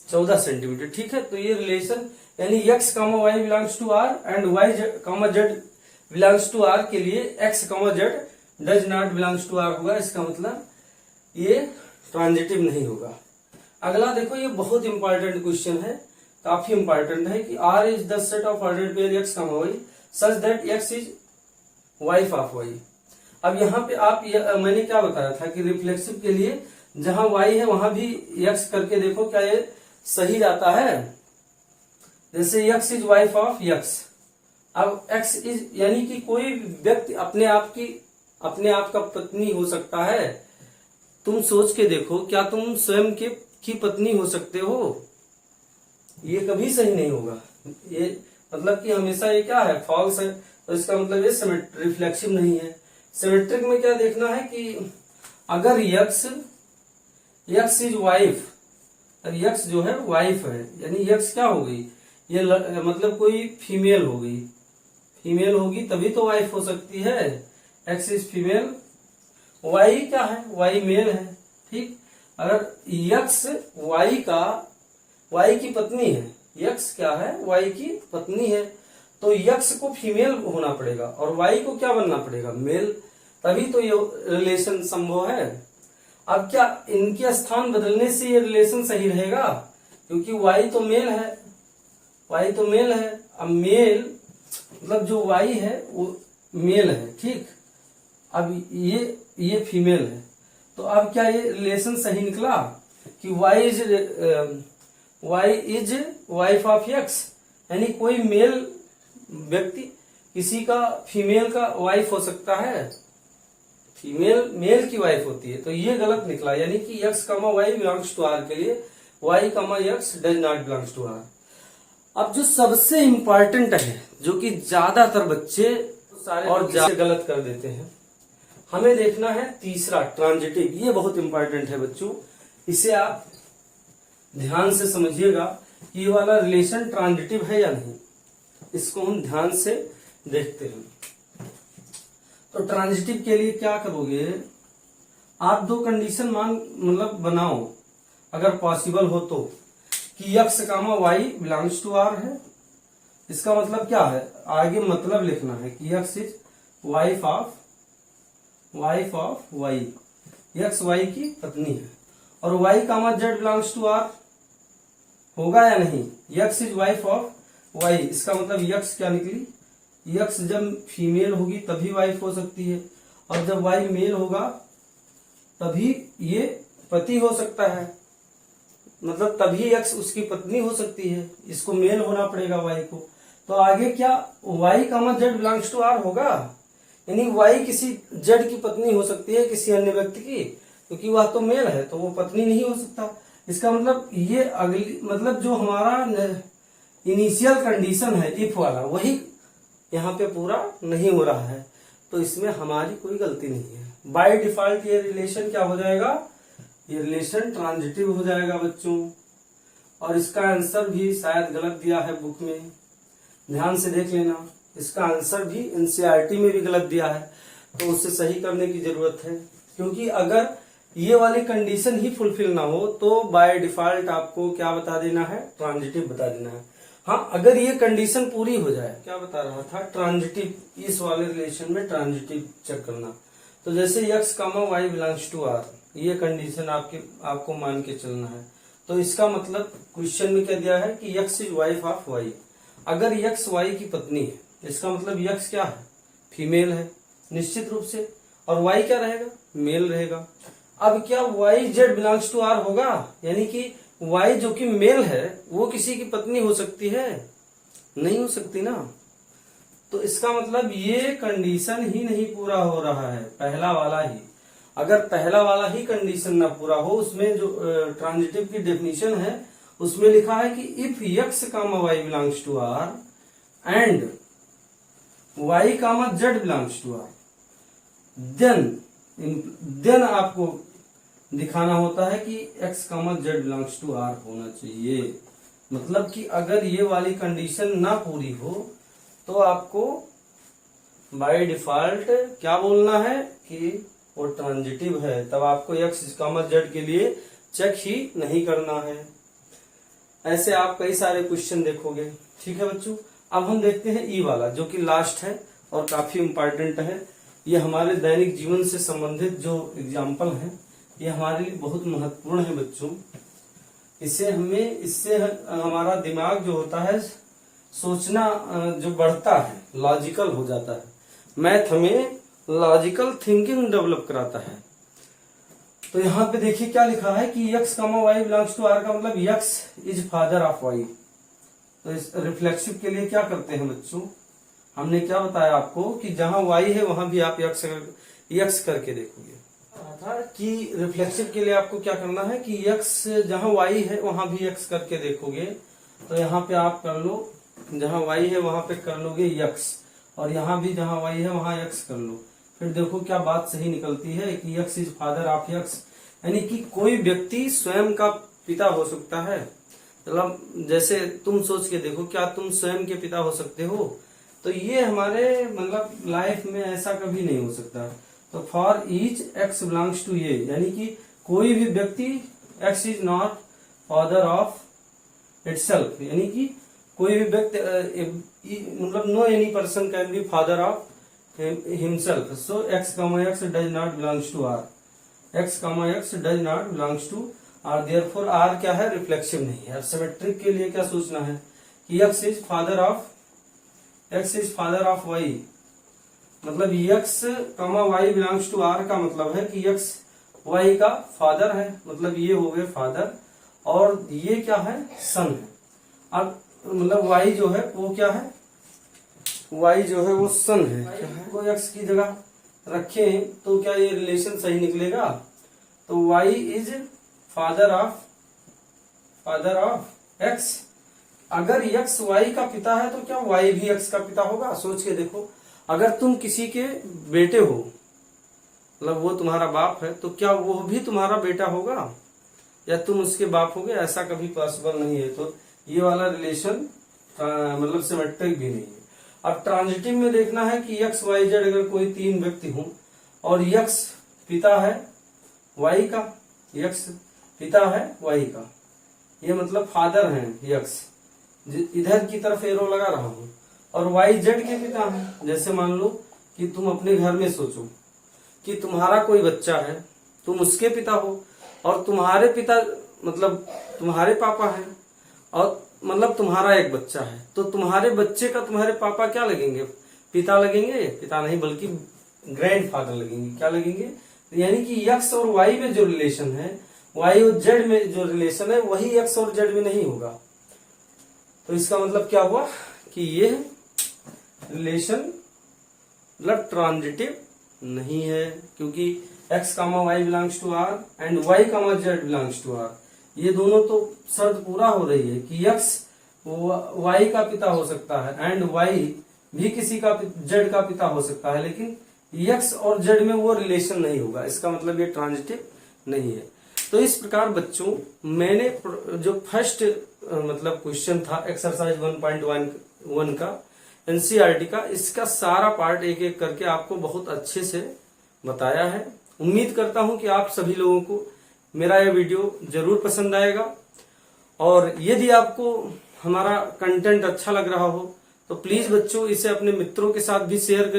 14 सेंटीमीटर। ठीक है, तो ये रिलेशन यानी x comma y belongs to R and y comma z belongs to R के लिए x comma z does not belongs to R होगा। इसका मतलब ये ट्रांजिटिव नहीं होगा। अगला देखो, ये बहुत इंपॉर्टेंट क्वेश्चन है, काफी इंपॉर्टेंट है कि R is the set of ordered pair x comma y such that x is wife of y. अब यहाँ पे मैंने क्या बताया था कि रिफ्लेक्सिव के लिए जहां वाई है वहां भी एक्स करके देखो क्या ये सही जाता है। जैसे x is wife of x, अब एक्स इज यानी कि कोई व्यक्ति अपने आप का पत्नी हो सकता है। तुम सोच के देखो, क्या तुम स्वयं की पत्नी हो सकते हो? ये कभी सही नहीं होगा। ये मतलब कि हमेशा ये क्या है? फॉल्स है। तो इसका मतलब ये रिफ्लेक्सिव नहीं है। सिमेट्रिक में क्या देखना है कि अगर यक्स इज वाइफ, यक्स जो है वाइफ है, यानी यक्स क्या हो गई? ये मतलब कोई फीमेल हो गई। फीमेल होगी तभी तो वाइफ हो सकती है। एक्स इज फीमेल, वाई क्या है? वाई मेल है। ठीक, अगर यक्स वाई की पत्नी है, यक्स क्या है? वाई की पत्नी है, तो यक्स को फीमेल होना पड़ेगा और वाई को क्या बनना पड़ेगा? मेल, तभी तो ये रिलेशन संभव है। अब क्या इनके स्थान बदलने से ये रिलेशन सही रहेगा? क्योंकि वाई तो मेल है, वाई तो मेल है। अब मेल मतलब जो वाई है वो मेल है। ठीक, अब ये फीमेल है, तो अब क्या ये रिलेशन सही निकला कि y is wife of x, यानी कोई मेल व्यक्ति किसी का फीमेल का वाइफ हो सकता है, फीमेल मेल की वाइफ होती है। तो ये गलत निकला, यानी कि x comma y belongs to R के लिए y comma x does not belongs to R. अब जो सबसे इंपॉर्टेंट है, जो कि ज्यादातर बच्चे और गलत कर देते हैं, हमें देखना है तीसरा ट्रांजिटिव। ये बहुत इंपॉर्टेंट है बच्चों, इसे आप ध्यान से समझिएगा कि ये वाला रिलेशन ट्रांजिटिव है या नहीं। इसको हम ध्यान से देखते हैं। तो ट्रांजिटिव के लिए क्या करोगे? आप दो कंडीशन मतलब बनाओ, अगर पॉसिबल हो तो, कि x comma y belongs to R है। इसका मतलब क्या है? आगे मतलब लिखना है कि x is wife of y, x y की पत्नी है। और y comma z belongs to R होगा या नहीं? X is wife of y, इसका मतलब एक्स क्या निकली? एक्स जब फीमेल होगी तभी वाइफ हो सकती है, और जब वाई मेल होगा तभी ये पति हो सकता है, मतलब तभी एक्स उसकी पत्नी हो सकती है। इसको मेल होना पड़ेगा वाई को। तो आगे क्या y comma z belongs to R होगा, यानी वाई किसी जेड की पत्नी हो सकती है, किसी अन्य व्यक्ति की, क्योंकि वह तो मेल है, तो वो पत्नी नहीं हो सकता। इसका मतलब ये अगली मतलब जो हमारा इनिशियल कंडीशन है इफ वाला, वही यहाँ पे पूरा नहीं हो रहा है। तो इसमें हमारी कोई गलती नहीं है। बाय डिफॉल्ट ये रिलेशन क्या हो जाएगा? ये रिलेशन ट्रांजिटिव हो जाएगा बच्चों। और इसका आंसर भी शायद गलत दिया है बुक में, ध्यान से देख लेना। इसका आंसर भी एनसीईआरटी में भी गलत दिया है, तो उसे सही करने की जरूरत है। क्योंकि अगर ये वाली कंडीशन ही फुलफिल ना हो तो बाय डिफॉल्ट आपको क्या बता देना है? ट्रांजिटिव बता देना है। हाँ, अगर ये कंडीशन पूरी हो जाए, क्या बता रहा था? ट्रांजिटिव, इस वाले रिलेशन में ट्रांजिटिव चेक करना। तो जैसे x comma y belongs to R, ये कंडीशन आपको मान के चलना है। तो इसका मतलब क्वेश्चन में क्या दिया है कि x is wife of y. अगर एक्स वाई की पत्नी है, इसका मतलब एक्स क्या है? फीमेल है निश्चित रूप से, और वाई क्या रहेगा? मेल रहेगा। अब क्या y z belongs to R होगा? यानी कि वाई जो कि मेल है वो किसी की पत्नी हो सकती है? नहीं हो सकती ना। तो इसका मतलब ये कंडीशन ही नहीं पूरा हो रहा है, पहला वाला ही। अगर पहला वाला ही कंडीशन ना पूरा हो, उसमें जो ट्रांजिटिव की डेफिनेशन है उसमें लिखा है कि if x comma y belongs to R and y comma z belongs to R, then आपको दिखाना होता है कि x, z belongs to R होना चाहिए। मतलब कि अगर ये वाली कंडीशन ना पूरी हो तो आपको बाय डिफॉल्ट क्या बोलना है कि वो ट्रांजिटिव है, तब आपको x, z के लिए चेक ही नहीं करना है। ऐसे आप कई सारे क्वेश्चन देखोगे। ठीक है बच्चों, अब हम देखते हैं ई वाला जो कि लास्ट है और काफी इम्पोर्टेंट है। ये हमारे दैनिक जीवन से संबंधित जो एग्जाम्पल है ये हमारे लिए बहुत महत्वपूर्ण है बच्चों। इससे हमारा दिमाग जो होता है सोचना जो बढ़ता है, लॉजिकल हो जाता है। मैथ हमें लॉजिकल थिंकिंग डेवलप कराता है। तो यहाँ पे देखिए क्या लिखा है कि x, y belongs to R का मतलब x is father of y। तो इस रिफ्लेक्सिव के लिए क्या करते हैं बच्चों, हमने क्या बताया आपको कि जहां y है वहां भी आप x करके देखोगे था कि रिफ्लेक्सिव के लिए आपको क्या करना है कि x जहां y है वहां भी x करके देखोगे। तो यहाँ पे आप कर लो, जहां y है वहां पे कर लोगे x, और यहाँ भी जहां y है वहां x कर लो। फिर देखो क्या बात सही निकलती है कि x is father of x, यानी कि कोई व्यक्ति स्वयं का पिता हो सकता है। मतलब जैसे तुम सोच के देखो, क्या तुम स्वयं के पिता हो सकते हो? तो ये हमारे मतलब लाइफ में ऐसा कभी नहीं हो सकता। तो for each x belongs to ये, यानी कि कोई भी व्यक्ति x is not father of itself, यानी कि कोई भी व्यक्ति मतलब no any person can be father of himself. So x, x does not belongs to R. x, x does not belongs to R. Therefore R क्या है, रिफ्लेक्सिव नहीं है। सिमेट्रिक के लिए क्या सोचना है कि x is father of y, मतलब x, y belongs to R का मतलब है कि x y का फादर है, मतलब ये हो गए फादर, और ये क्या है, सन है। अब मतलब y जो है वो क्या है, y जो है वो सन है, क्या है वो x की जगह रखें तो क्या ये रिलेशन सही निकलेगा? तो y is father of x। अगर x y का पिता है तो क्या y भी x का पिता होगा? सोच के देखो, अगर तुम किसी के बेटे हो, मतलब वो तुम्हारा बाप है, तो क्या वो भी तुम्हारा बेटा होगा या तुम उसके बाप होगे? ऐसा कभी पॉसिबल नहीं है। तो ये वाला रिलेशन मतलब सिमेट्रिक भी नहीं है। अब ट्रांजिटिव में देखना है कि x, y, z अगर कोई तीन व्यक्ति हो और x पिता है y का, x पिता है y का, ये मतलब फादर है x, इधर की तरफ एरो लगा रहा हूं, और y z के पिता है। जैसे मान लो कि तुम अपने घर में सोचो कि तुम्हारा कोई बच्चा है, तुम उसके पिता हो, और तुम्हारे पिता मतलब तुम्हारे पापा है, और मतलब तुम्हारा एक बच्चा है, तो तुम्हारे बच्चे का तुम्हारे पापा क्या लगेंगे? पिता लगेंगे? पिता नहीं बल्कि ग्रैंडफादर लगेंगे। क्या लगेंगे? यानी कि x और y में जो रिलेशन है, y और z में जो रिलेशन है, वही x और z में नहीं होगा। तो इसका मतलब क्या हुआ कि ये रिलेशन मतलब ट्रांजिटिव नहीं है, क्योंकि x, y belongs to R and y, z belongs to R। ये दोनों तो शर्त पूरा हो रही है कि x y का पिता हो सकता है एंड y भी किसी का z का पिता हो सकता है, लेकिन x और z में वो रिलेशन नहीं होगा। इसका मतलब ये ट्रांजिटिव नहीं है। तो इस प्रकार बच्चों मैंने जो फर्स्ट मतलब क्वेश्चन था एक्सरसाइज 1.1 का एनसीईआरटी का, इसका सारा पार्ट एक एक करके आपको बहुत अच्छे से बताया है। उम्मीद करता हूं कि आप सभी लोगों को मेरा यह वीडियो जरूर पसंद आएगा, और यदि आपको हमारा कंटेंट अच्छा लग रहा हो तो प्लीज बच्चों इसे अपने मित्रों के साथ भी शेयर करें।